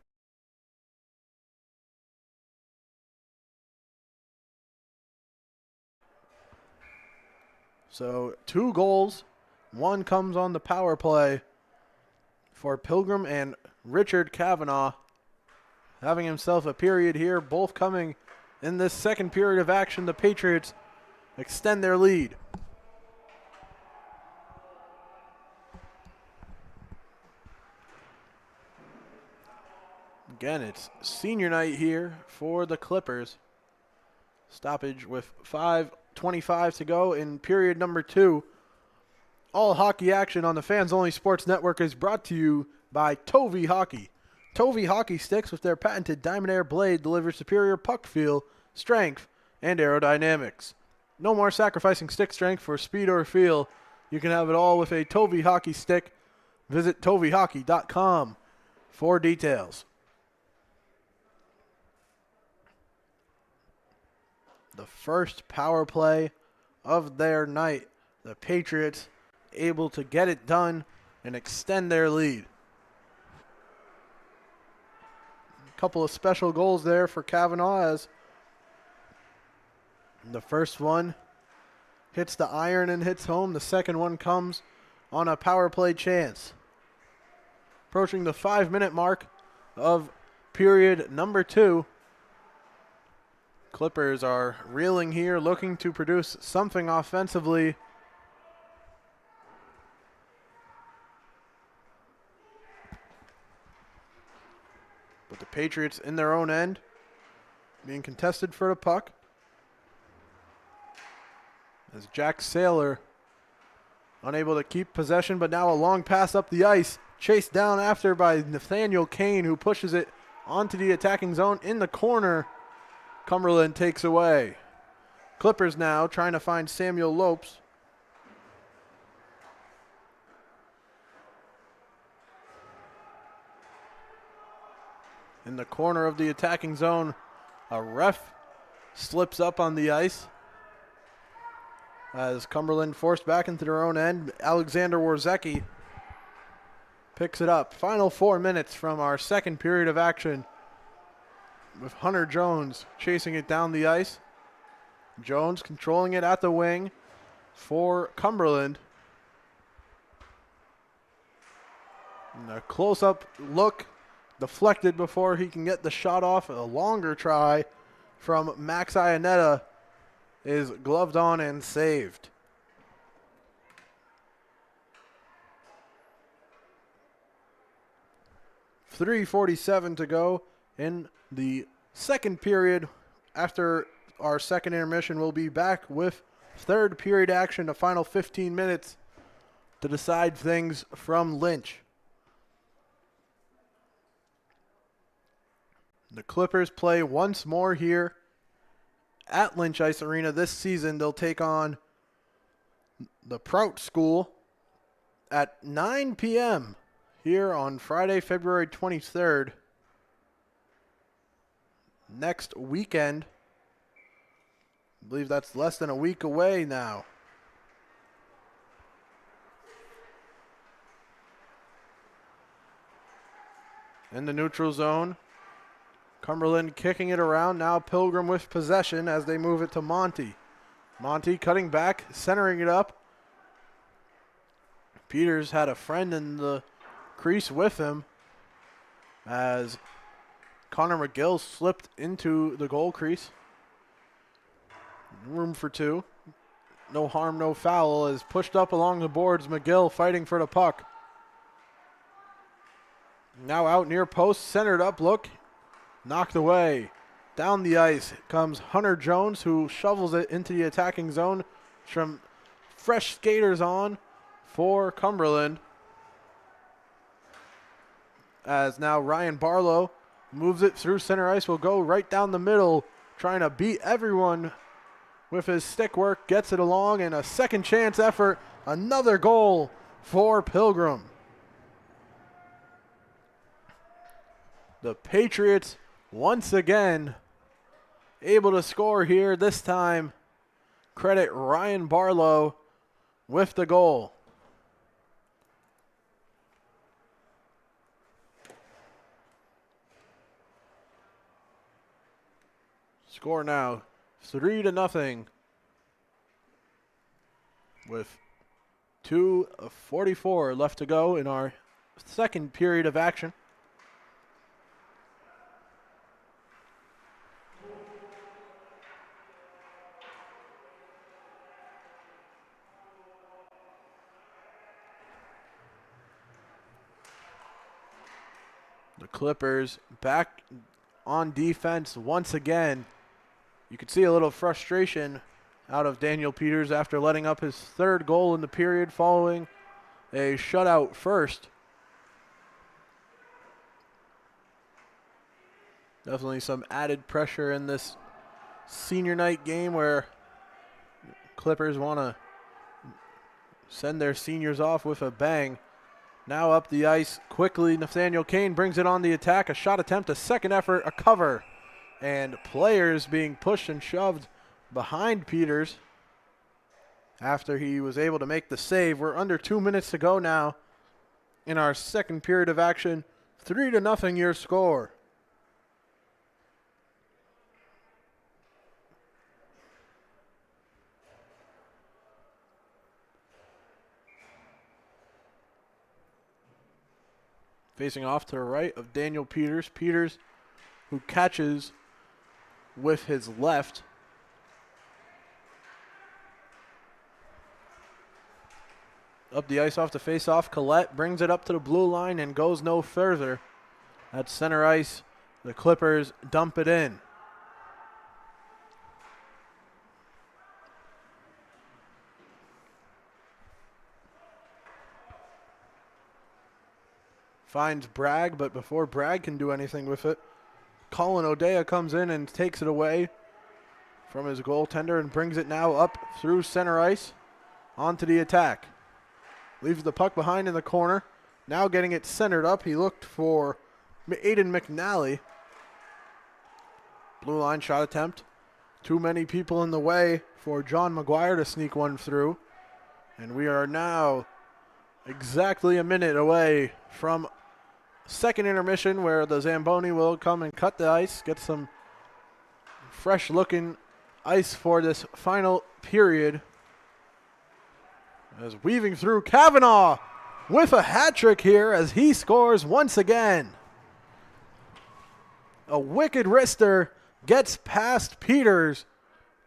So 2 goals, 1 comes on the power play for Pilgrim, and Richard Kavanaugh having himself a period here, both coming in this second period of action. The Patriots extend their lead. Again, it's senior night here for the Clippers. Stoppage with 5:25 to go in period number 2. All hockey action on the Fans Only Sports Network is brought to you by Tovey Hockey. Tovey Hockey sticks with their patented Diamond Air blade deliver superior puck feel, strength, and aerodynamics. No more sacrificing stick strength for speed or feel. You can have it all with a Tovey Hockey stick. Visit toveyhockey.com for details. The first power play of their night. The Patriots able to get it done and extend their lead. A couple of special goals there for Kavanaugh as the first one hits the iron and hits home. The second one comes on a power play chance. Approaching the 5-minute mark of period number 2. Clippers are reeling here, looking to produce something offensively. But the Patriots in their own end, being contested for the puck. As Jack Saylor unable to keep possession, but now a long pass up the ice. Chased down after by Nathaniel Kane, who pushes it onto the attacking zone in the corner. Cumberland takes away. Clippers now trying to find Samuel Lopes. In the corner of the attacking zone, a ref slips up on the ice. As Cumberland forced back into their own end, Alexander Warzecki picks it up. Final 4 minutes from our second period of action, with Hunter Jones chasing it down the ice. Jones controlling it at the wing for Cumberland. And a close-up look deflected before he can get the shot off. A longer try from Max Iannetta is gloved on and saved. .347 to go in the second period. After our second intermission, we'll be back with third period action, the final 15 minutes to decide things from Lynch. The Clippers play once more here at Lynch Ice Arena this season. They'll take on the Prout School at 9 p.m. here on Friday, February 23rd. Next weekend. I believe that's less than a week away now. In the neutral zone, Cumberland kicking it around. Now Pilgrim with possession as they move it to Monty. Monty cutting back, centering it up. Peters had a friend in the crease with him as Connor McGill slipped into the goal crease. Room for two. No harm, no foul as pushed up along the boards. McGill fighting for the puck. Now out near post, centered up look. Knocked away. Down the ice comes Hunter Jones, who shovels it into the attacking zone. Some fresh skaters on for Cumberland. As now Ryan Barlow moves it through center ice. Will go right down the middle, trying to beat everyone with his stick work. Gets it along, and a second chance effort. Another goal for Pilgrim. The Patriots once again able to score here. This time, credit Ryan Barlow with the goal. Score now 3-0 with 2:44 left to go in our second period of action. The Clippers back on defense once again. You could see a little frustration out of Daniel Peters after letting up his third goal in the period following a shutout first. Definitely some added pressure in this senior night game where Clippers want to send their seniors off with a bang. Now up the ice quickly. Nathaniel Kane brings it on the attack. A shot attempt, a second effort, a cover. And players being pushed and shoved behind Peters after he was able to make the save. We're under 2 minutes to go now in our second period of action. 3-0 your score. Facing off to the right of Daniel Peters. Peters, who catches with his left. Up the ice off the face-off. Collette brings it up to the blue line and goes no further. At center ice, the Clippers dump it in. Finds Bragg, but before Bragg can do anything with it, Colin O'Dea comes in and takes it away from his goaltender and brings it now up through center ice onto the attack. Leaves the puck behind in the corner. Now getting it centered up. He looked for Aiden McNally. Blue line shot attempt. Too many people in the way for John McGuire to sneak one through. And we are now exactly a minute away from second intermission, where the Zamboni will come and cut the ice, get some fresh looking ice for this final period. As weaving through, Kavanaugh with a hat trick here as he scores once again. A wicked wrister gets past Peters,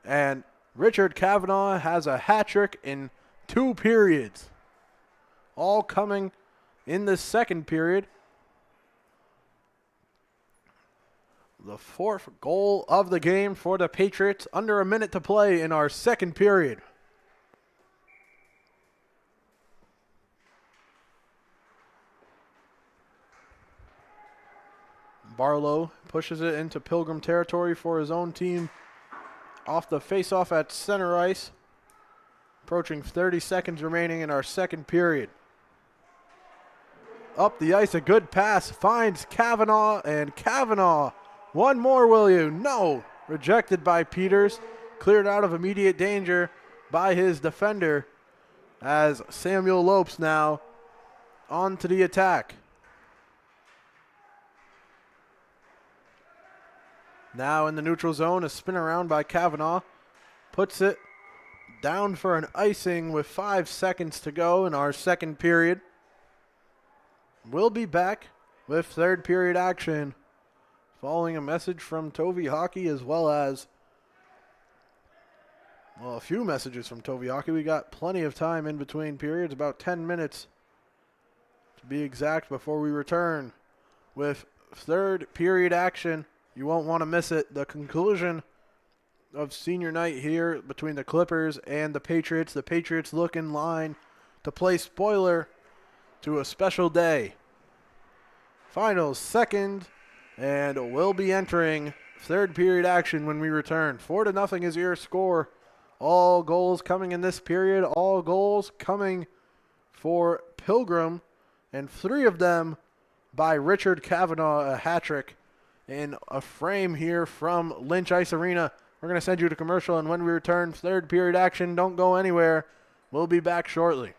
and Richard Kavanaugh has a hat trick in 2 periods. All coming in the second period. The 4th goal of the game for the Patriots, under a minute to play in our second period. Barlow pushes it into Pilgrim territory for his own team off the face-off at center ice. Approaching 30 seconds remaining in our second period. Up the ice, a good pass, finds Kavanaugh, and Kavanaugh, one more will you? No! Rejected by Peters, cleared out of immediate danger by his defender as Samuel Lopes now on to the attack. Now in the neutral zone, a spin around by Kavanaugh. Puts it down for an icing with 5 seconds to go in our second period. We'll be back with third period action following a message from Tovi Hockey, as well as, well, a few messages from Tovi Hockey. We got plenty of time in between periods, about 10 minutes to be exact, before we return with third period action. You won't want to miss it. The conclusion of senior night here between the Clippers and the Patriots. The Patriots look in line to play spoiler to a special day. Finals second, and we'll be entering third period action when we return. 4-0 is your score. All goals coming in this period. All goals coming for Pilgrim, and 3 of them by Richard Kavanaugh, a hat trick in a frame here from Lynch Ice Arena. We're going to send you to commercial, and when we return, third period action. Don't go anywhere. We'll be back shortly.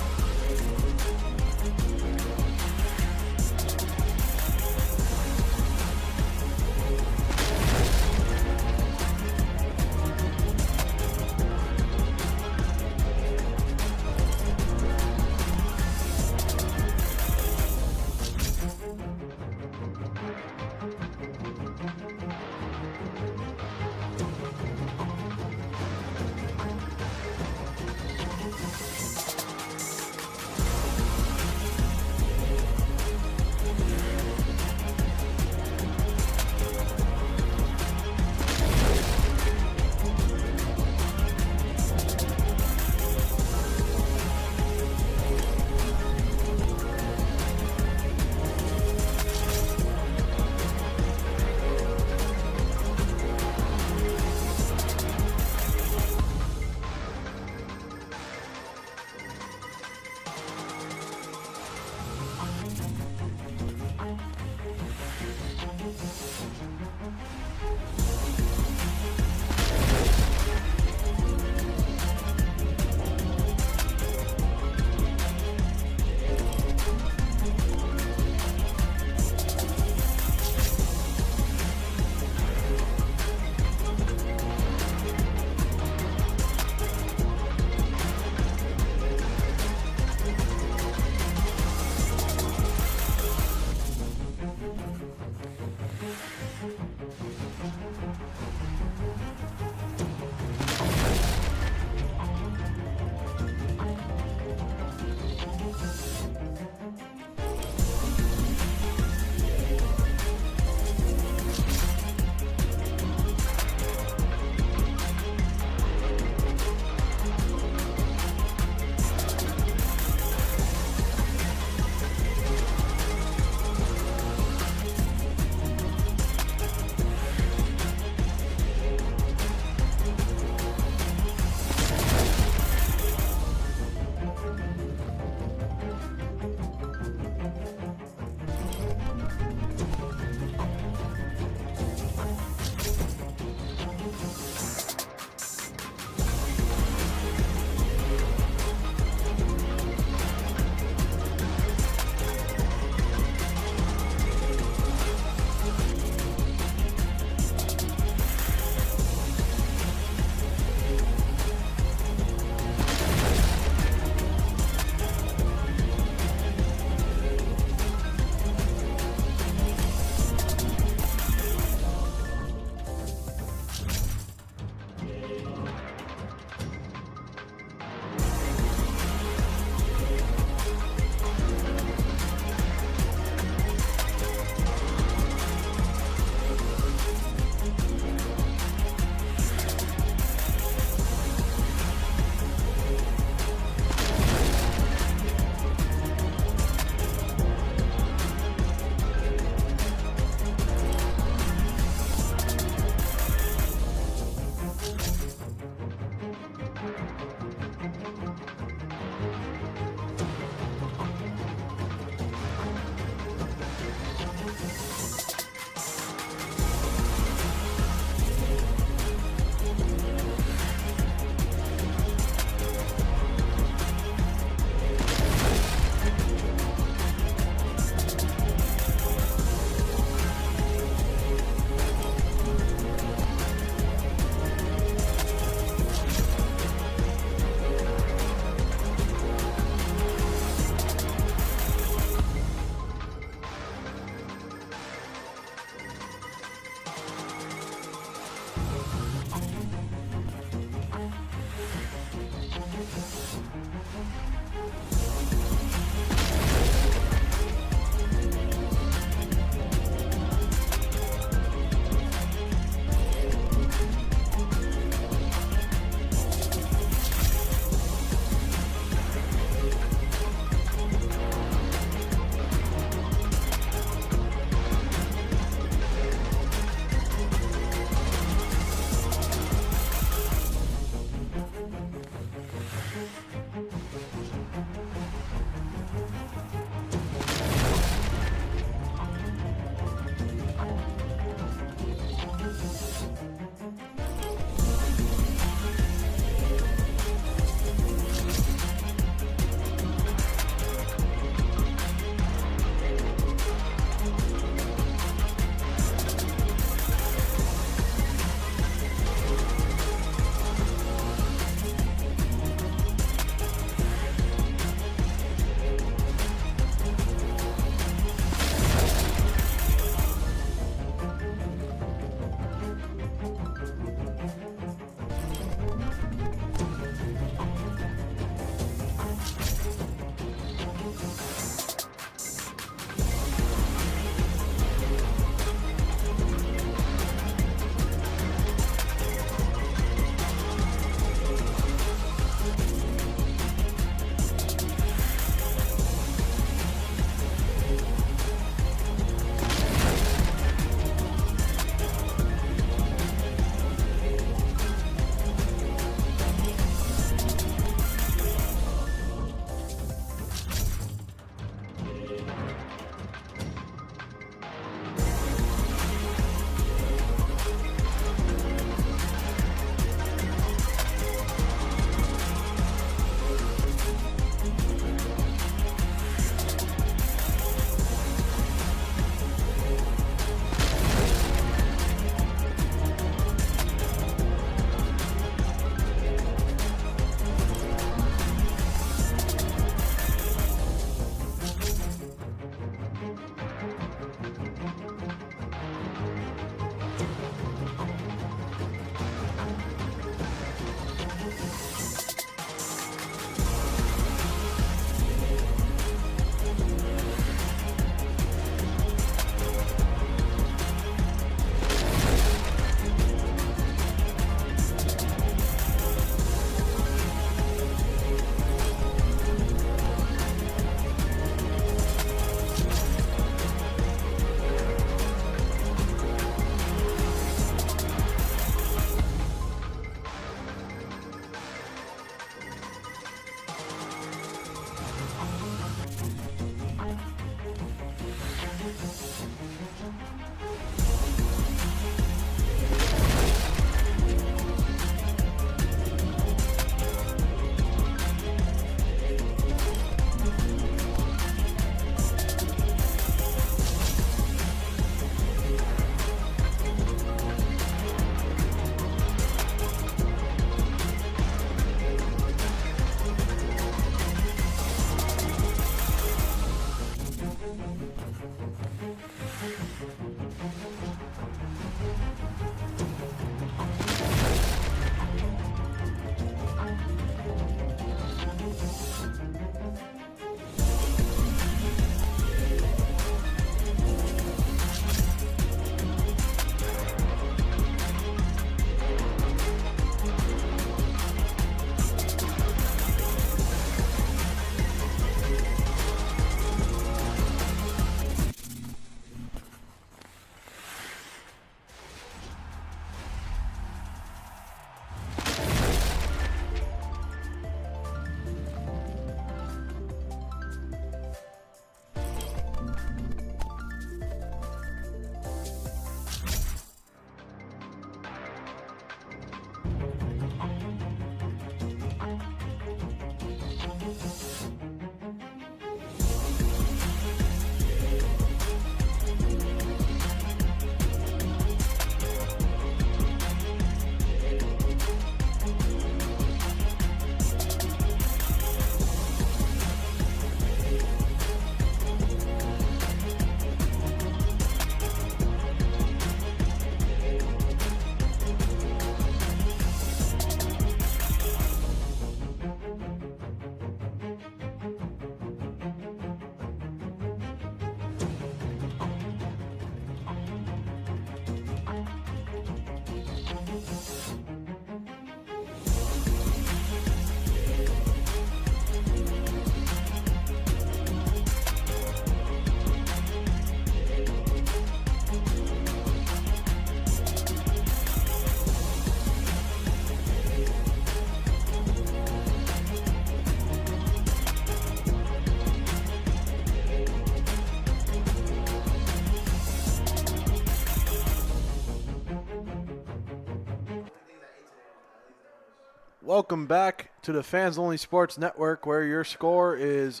Welcome back to the Fans Only Sports Network, where your score is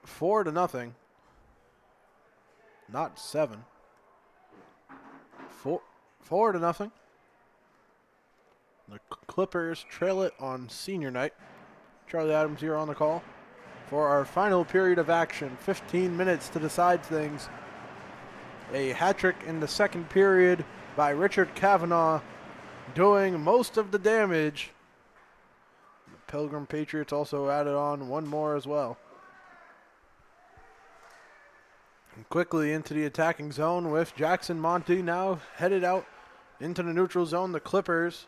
4-0. Not 7. 4-0. The Clippers trail it on senior night. Charlie Adams here on the call for our final period of action. 15 minutes to decide things. A hat trick in the second period by Richard Kavanaugh, doing most of the damage. The Pilgrim Patriots also added on one more as well. And quickly into the attacking zone with Jackson Monty now headed out into the neutral zone. The Clippers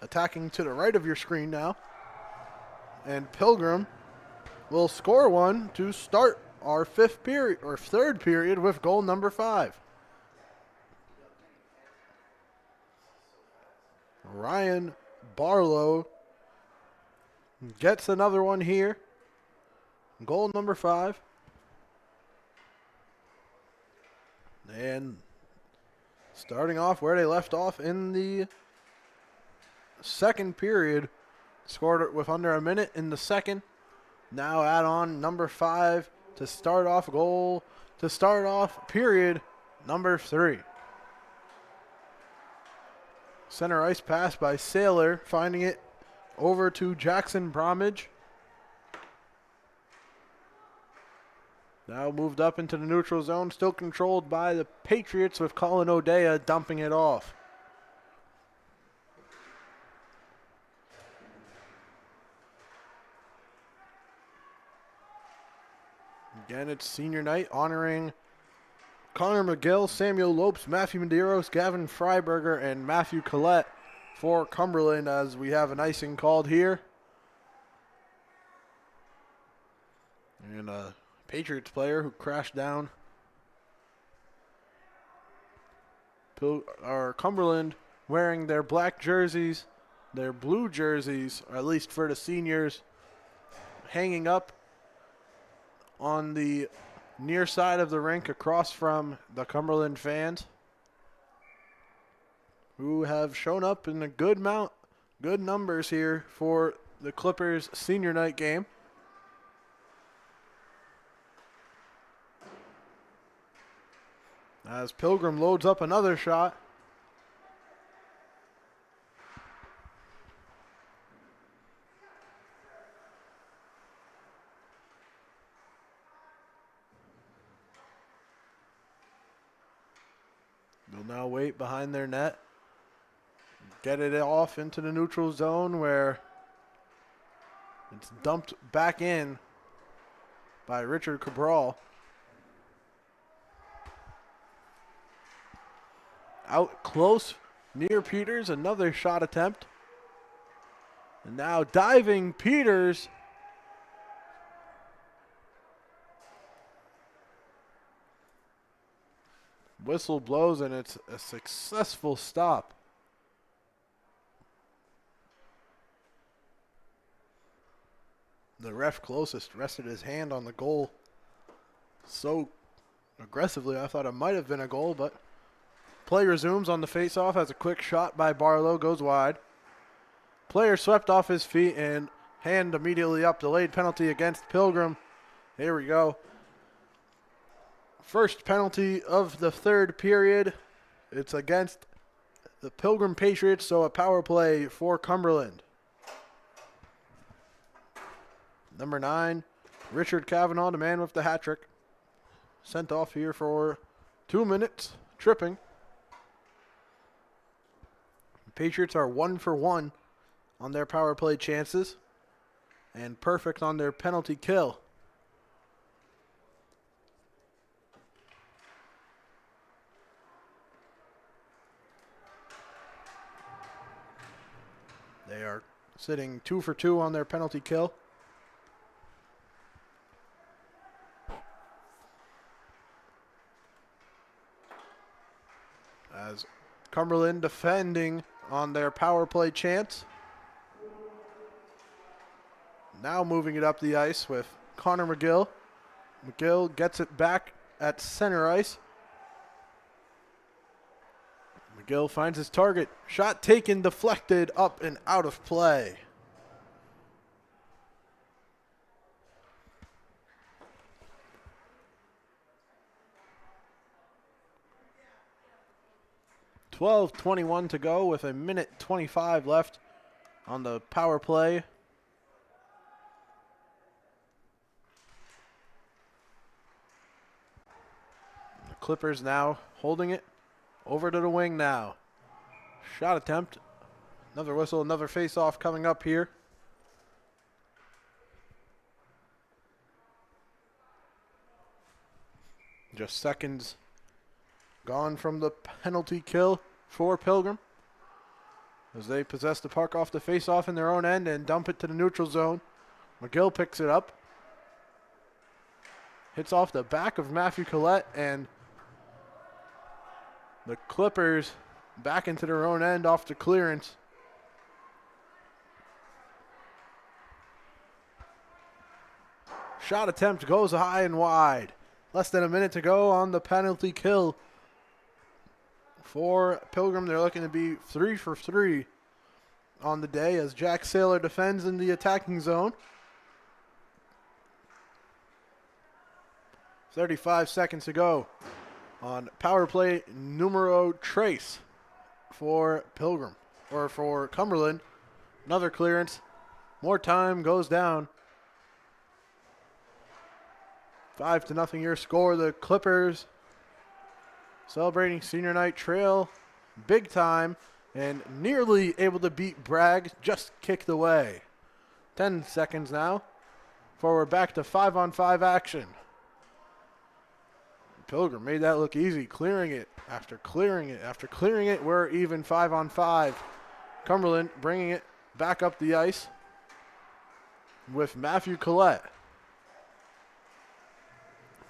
attacking to the right of your screen now. And Pilgrim will score one to start our third period with goal number 5. Ryan Barlow gets another one here. Goal number 5. And starting off where they left off in the second period, scored it with under a minute in the second. Now add on number 5 to start off period number 3. Center ice pass by Saylor, finding it over to Jackson Bromage. Now moved up into the neutral zone, still controlled by the Patriots with Colin O'Dea dumping it off. Again, it's senior night, honoring Connor McGill, Samuel Lopes, Matthew Medeiros, Gavin Freiberger, and Matthew Collette for Cumberland, as we have an icing called here. And a Patriots player who crashed down. Cumberland wearing their black jerseys, their blue jerseys, or at least for the seniors, hanging up on the near side of the rink across from the Cumberland fans, who have shown up in a good numbers here for the Clippers senior night game. As Pilgrim loads up another shot. They'll now wait behind their net. Get it off into the neutral zone where it's dumped back in by Richard Cabral. Out close near Peters, another shot attempt. And now diving Peters. Whistle blows and it's a successful stop. The ref closest rested his hand on the goal so aggressively I thought it might have been a goal, but play resumes on the faceoff as a quick shot by Barlow goes wide. Player swept off his feet and hand immediately up. Delayed penalty against Pilgrim. Here we go. First penalty of the third period. It's against the Pilgrim Patriots, so a power play for Cumberland. Number 9, Richard Kavanaugh, the man with the hat trick. Sent off here for 2 minutes, tripping. The Patriots are 1 for 1 on their power play chances and perfect on their penalty kill. They are sitting 2 for 2 on their penalty kill. As Cumberland defending on their power play chance. Now moving it up the ice with Connor McGill. McGill gets it back at center ice. McGill finds his target. Shot taken, deflected, up and out of play. 12:21 to go with a minute 25 left on the power play. The Clippers now holding it over to the wing now. Shot attempt. Another whistle, another face-off coming up here. Just seconds gone from the penalty kill for Pilgrim, as they possess the puck off the face-off in their own end and dump it to the neutral zone. McGill picks it up. Hits off the back of Matthew Collette, and the Clippers back into their own end off the clearance. Shot attempt goes high and wide. Less than a minute to go on the penalty kill for Pilgrim. They're looking to be 3 for 3 on the day as Jack Saylor defends in the attacking zone. 35 seconds to go on power play numero tres for Pilgrim, or for Cumberland. Another clearance. More time goes down. 5-0 your score. The Clippers celebrating senior night trail big time and nearly able to beat Bragg, just kicked away. 10 seconds now before we're back to 5-on-5 action. Pilgrim made that look easy, clearing it after clearing it after clearing it. We're even 5-on-5. Cumberland bringing it back up the ice with Matthew Collette.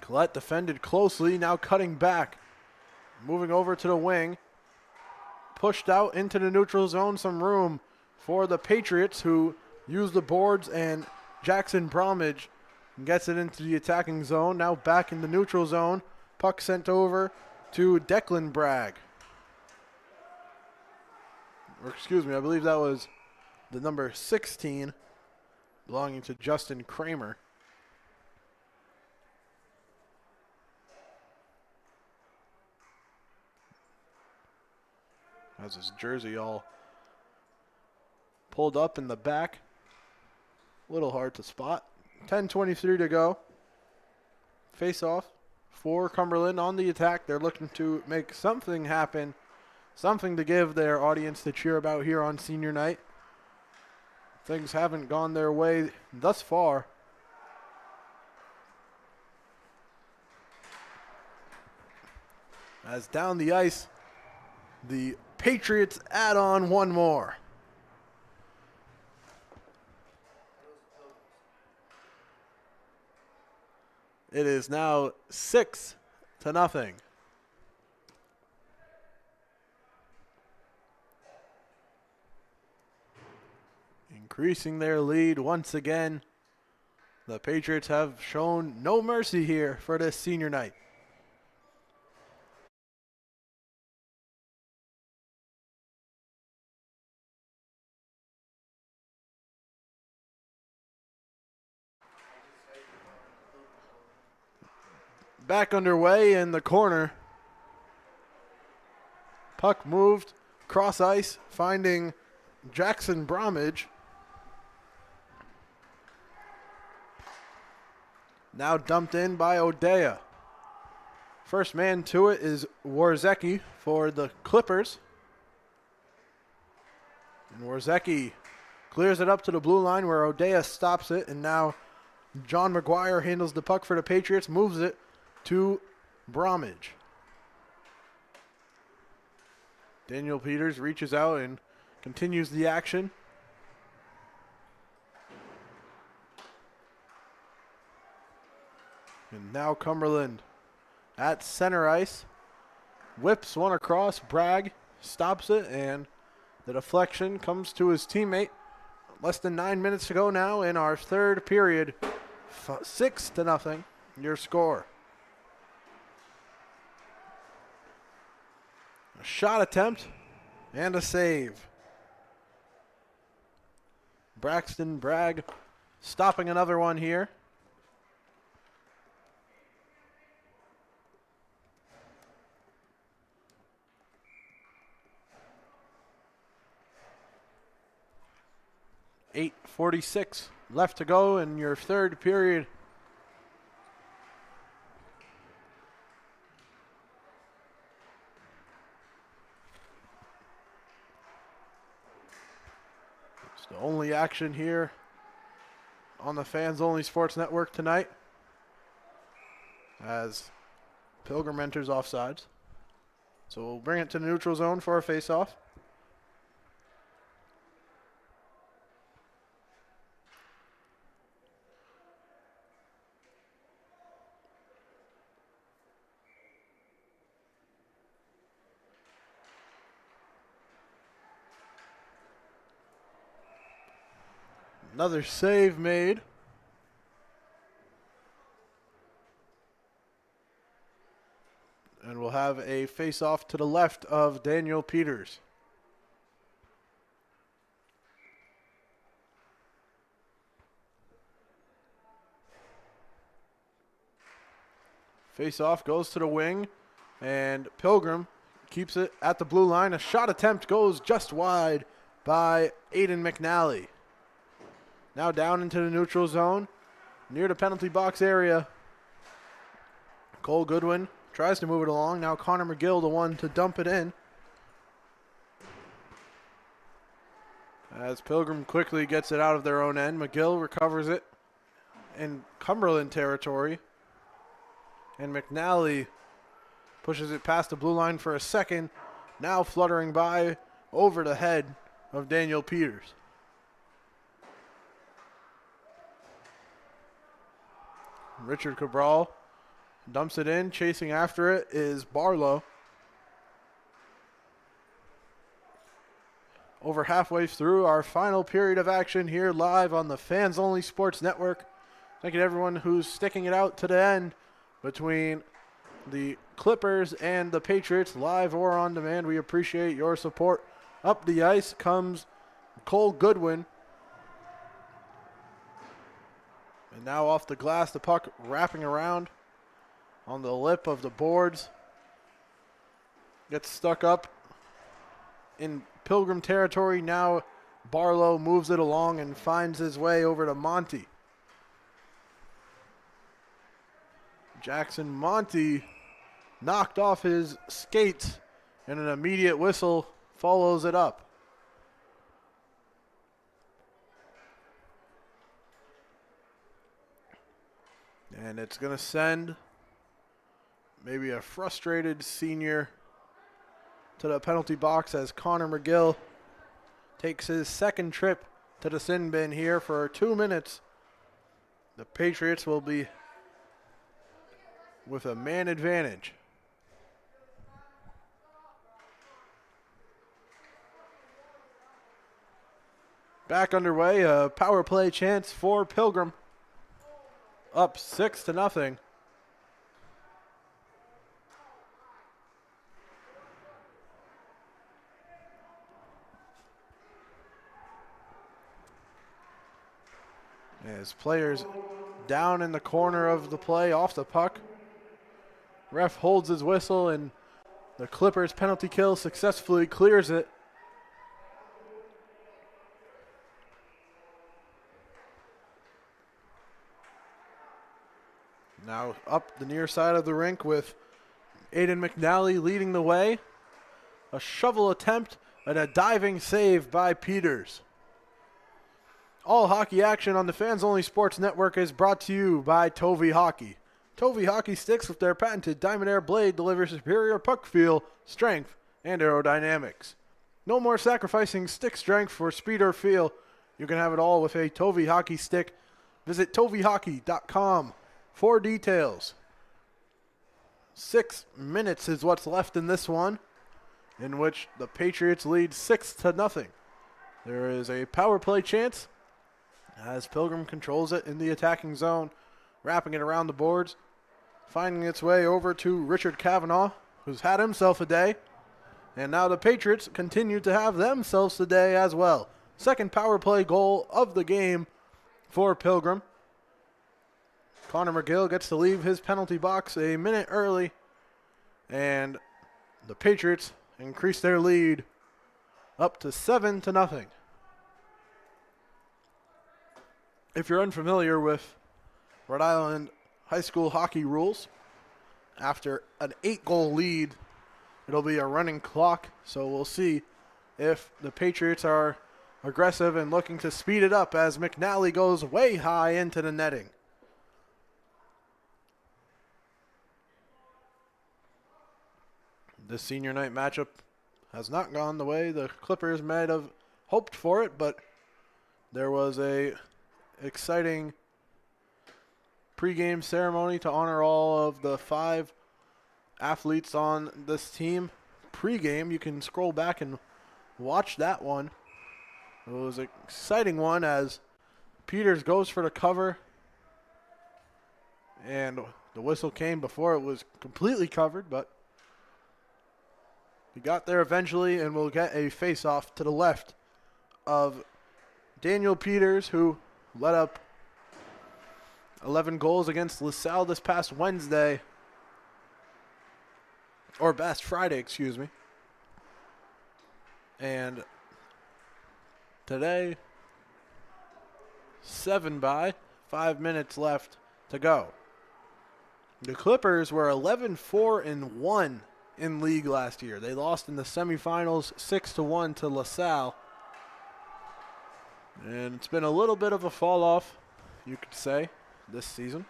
Collette defended closely, now cutting back. Moving over to the wing. Pushed out into the neutral zone, some room for the Patriots, who use the boards, and Jackson Bromwich gets it into the attacking zone. Now back in the neutral zone. Puck sent over to Declan Bragg. Or excuse me, I believe that was the number 16 belonging to Justin Kramer. Has his jersey all pulled up in the back. A little hard to spot. 10:23 to go. Face off for Cumberland on the attack. They're looking to make something happen, something to give their audience to cheer about here on senior night. Things haven't gone their way thus far. As down the ice, the Patriots add on one more. It is now 6-0. Increasing their lead once again. The Patriots have shown no mercy here for this senior night. Back underway in the corner. Puck moved cross ice, finding Jackson Bromwich. Now dumped in by O'Dea. First man to it is Warzecki for the Clippers. And Warzecki clears it up to the blue line where O'Dea stops it, and now John McGuire handles the puck for the Patriots, moves it to Bromwich. Daniel Peters reaches out and continues the action. And now Cumberland at center ice. Whips one across. Bragg stops it, and the deflection comes to his teammate. Less than 9 minutes to go now in our third period. 6-0, your score. A shot attempt and a save. Braxton Bragg stopping another one here. 8:46 left to go in your third period. It's the only action here on the Fans Only Sports Network tonight as Pilgrim enters offsides. So we'll bring it to the neutral zone for a face-off. Another save made. And we'll have a face-off to the left of Daniel Peters. Face-off goes to the wing, and Pilgrim keeps it at the blue line. A shot attempt goes just wide by Aiden McNally. Now down into the neutral zone, near the penalty box area. Cole Goodwin tries to move it along. Now Connor McGill, the one to dump it in. As Pilgrim quickly gets it out of their own end, McGill recovers it in Cumberland territory. And McNally pushes it past the blue line for a second. Now fluttering by over the head of Daniel Peters. Richard Cabral dumps it in. Chasing after it is Barlow. Over halfway through our final period of action here live on the Fans Only Sports Network. Thank you to everyone who's sticking it out to the end between the Clippers and the Patriots, live or on demand. We appreciate your support. Up the ice comes Cole Goodwin. And now off the glass, the puck wrapping around on the lip of the boards. Gets stuck up in Pilgrim territory. Now Barlow moves it along and finds his way over to Monty. Jackson Monty knocked off his skates, and an immediate whistle follows it up. And it's going to send maybe a frustrated senior to the penalty box as Connor McGill takes his second trip to the sin bin here for 2 minutes. The Patriots will be with a man advantage. Back underway, a power play chance for Pilgrim. Up 6-0. As players down in the corner of the play off the puck. Ref holds his whistle and the Clippers penalty kill successfully clears it. Now up the near side of the rink with Aiden McNally leading the way. A shovel attempt and a diving save by Peters. All hockey action on the Fans Only Sports Network is brought to you by Tovey Hockey. Tovey Hockey sticks with their patented Diamond Air blade deliver superior puck feel, strength, and aerodynamics. No more sacrificing stick strength for speed or feel. You can have it all with a Tovey Hockey stick. Visit toveyhockey.com for details. 6 minutes is what's left in this one, in which the Patriots lead 6-0. There is a power play chance as Pilgrim controls it in the attacking zone, wrapping it around the boards, finding its way over to Richard Cavanaugh, who's had himself a day. And now the Patriots continue to have themselves a day as well. Second power play goal of the game for Pilgrim. Connor McGill gets to leave his penalty box a minute early, and the Patriots increase their lead up to 7-0. If you're unfamiliar with Rhode Island high school hockey rules, after an 8-goal lead, it'll be a running clock. So we'll see if the Patriots are aggressive and looking to speed it up as McNally goes way high into the netting. This senior night matchup has not gone the way the Clippers might have hoped for it, but there was a exciting pregame ceremony to honor all of the 5 athletes on this team. Pregame, you can scroll back and watch that one. It was an exciting one as Peters goes for the cover, and the whistle came before it was completely covered, but he got there eventually, and we'll get a face-off to the left of Daniel Peters, who led up 11 goals against LaSalle this past Wednesday, or past Friday, excuse me. And today, 7 by, 5 minutes left to go. The Clippers were 11-4-1 in league last year. They lost in the semifinals 6-1 to LaSalle. And it's been a little bit of a fall off, you could say, this season.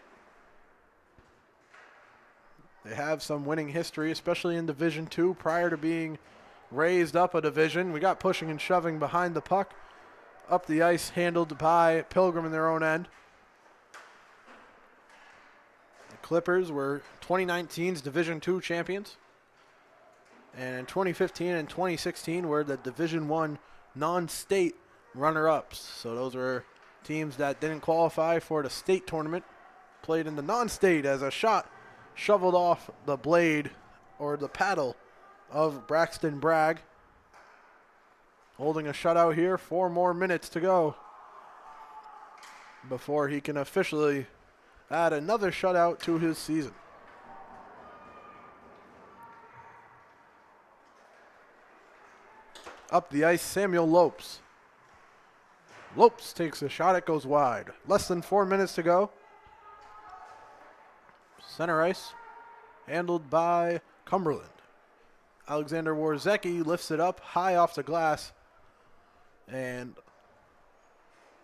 They have some winning history, especially in Division II, prior to being raised up a division. We got pushing and shoving behind the puck. Up the ice, handled by Pilgrim in their own end. The Clippers were 2019's Division II champions. And in 2015 and 2016 were the Division I non-state runner-ups. So those were teams that didn't qualify for the state tournament, played in the non-state as a shot shoveled off the blade or the paddle of Braxton Bragg. Holding a shutout here, 4 more minutes to go before he can officially add another shutout to his season. Up the ice, Samuel Lopes. Lopes takes a shot, it goes wide. Less than 4 minutes to go. Center ice, handled by Cumberland. Alexander Warzecki lifts it up high off the glass, and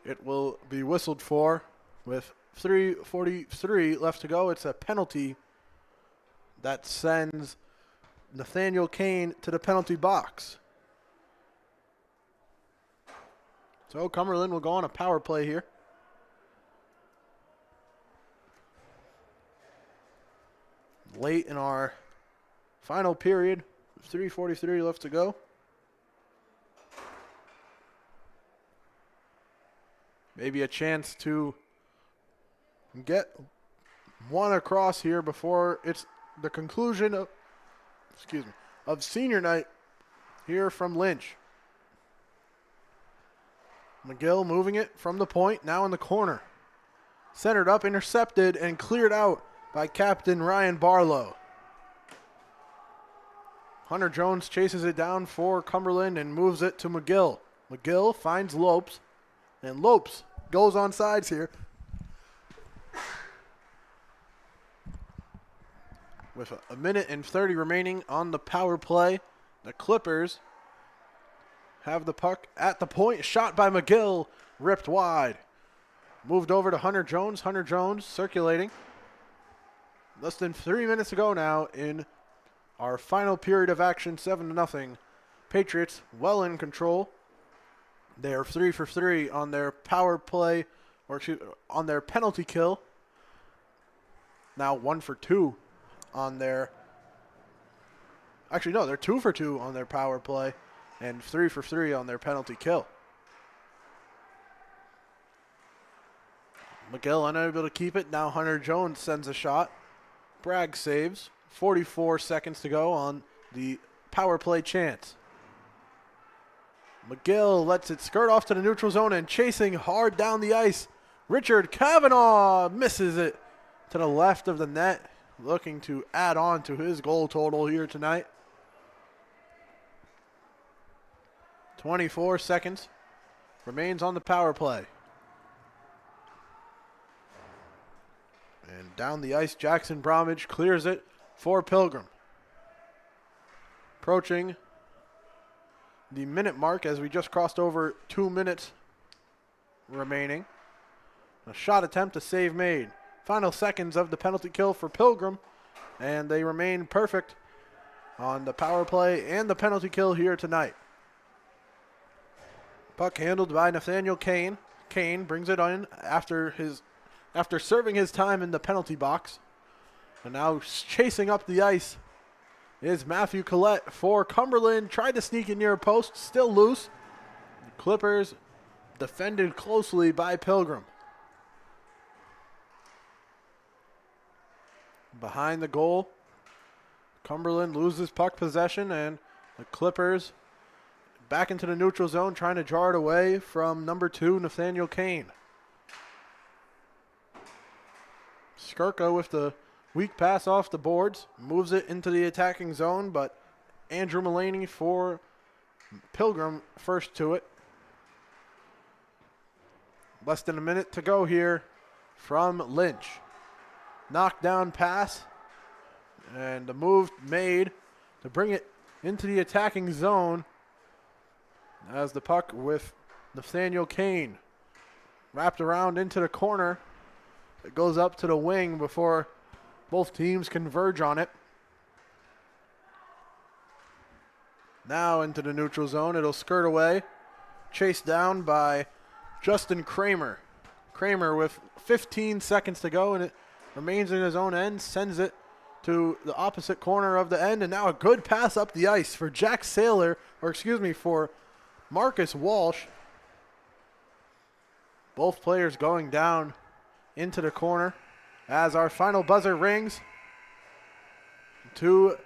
it will be whistled for with 3:43 left to go. It's a penalty that sends Nathaniel Kane to the penalty box. So Cumberland will go on a power play here. Late in our final period, 3:43 left to go. Maybe a chance to get one across here before it's the conclusion of senior night here from Lynch. McGill moving it from the point, now in the corner. Centered up, intercepted, and cleared out by Captain Ryan Barlow. Hunter Jones chases it down for Cumberland and moves it to McGill. McGill finds Lopes, and Lopes goes on sides here. With a minute and 30 remaining on the power play, the Clippers have the puck at the point. Shot by McGill, ripped wide. Moved over to Hunter Jones. Hunter Jones circulating. Less than 3 minutes to go now in our final period of action, 7-0. Patriots well in control. They are 3 for 3 on their power play, or on their penalty kill. Now 1 for 2 on their... Actually, no, they're 2 for 2 on their power play and 3 for 3 on their penalty kill. McGill unable to keep it. Now Hunter Jones sends a shot. Bragg saves. 44 seconds to go on the power play chance. McGill lets it skirt off to the neutral zone and chasing hard down the ice. Richard Kavanaugh misses it to the left of the net, looking to add on to his goal total here tonight. 24 seconds remains on the power play. And down the ice, Jackson Bromwich clears it for Pilgrim. Approaching the minute mark as we just crossed over 2 minutes remaining. A shot attempt, a save made. Final seconds of the penalty kill for Pilgrim, and they remain perfect on the power play and the penalty kill here tonight. Puck handled by Nathaniel Kane. Kane brings it in after serving his time in the penalty box. And now chasing up the ice is Matthew Collette for Cumberland. Tried to sneak in near a post, still loose. The Clippers defended closely by Pilgrim. Behind the goal, Cumberland loses puck possession, and the Clippers back into the neutral zone, trying to jar it away from number 2, Nathaniel Kane. Skirka with the weak pass off the boards, moves it into the attacking zone, but Andrew Mulaney for Pilgrim first to it. Less than a minute to go here from Lynch. Knockdown pass, and the move made to bring it into the attacking zone as the puck with Nathaniel Kane wrapped around into the corner. It goes up to the wing before both teams converge on it. Now into the neutral zone. It'll skirt away. Chased down by Justin Kramer. Kramer with 15 seconds to go, and it remains in his own end, sends it to the opposite corner of the end, and now a good pass up the ice for for Marcus Walsh. Both players going down into the corner as our final buzzer rings to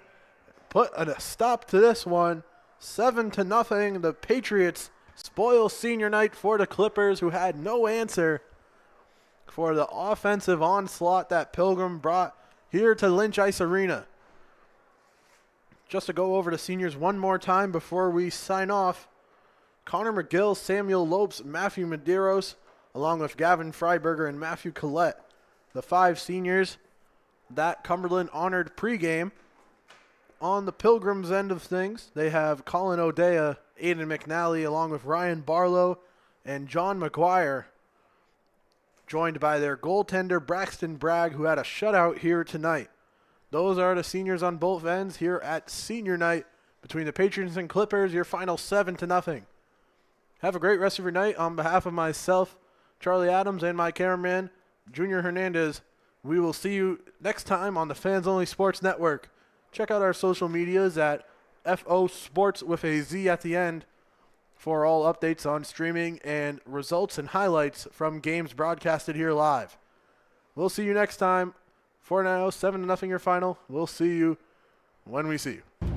put a stop to this one. 7-0. The Patriots spoil senior night for the Clippers, who had no answer for the offensive onslaught that Pilgrim brought here to Lynch Ice Arena. Just to go over the seniors one more time before we sign off. Connor McGill, Samuel Lopes, Matthew Medeiros, along with Gavin Freiberger and Matthew Collette, the 5 seniors that Cumberland honored pregame. On the Pilgrims end of things, they have Colin O'Dea, Aiden McNally, along with Ryan Barlow and John McGuire, joined by their goaltender Braxton Bragg, who had a shutout here tonight. Those are the seniors on both ends here at senior night between the Patriots and Clippers, your final 7-0. Have a great rest of your night. On behalf of myself, Charlie Adams, and my cameraman, Junior Hernandez, we will see you next time on the Fans Only Sports Network. Check out our social medias at FO Sports with a Z at the end for all updates on streaming and results and highlights from games broadcasted here live. We'll see you next time. For now, 7-0 your final. We'll see you when we see you.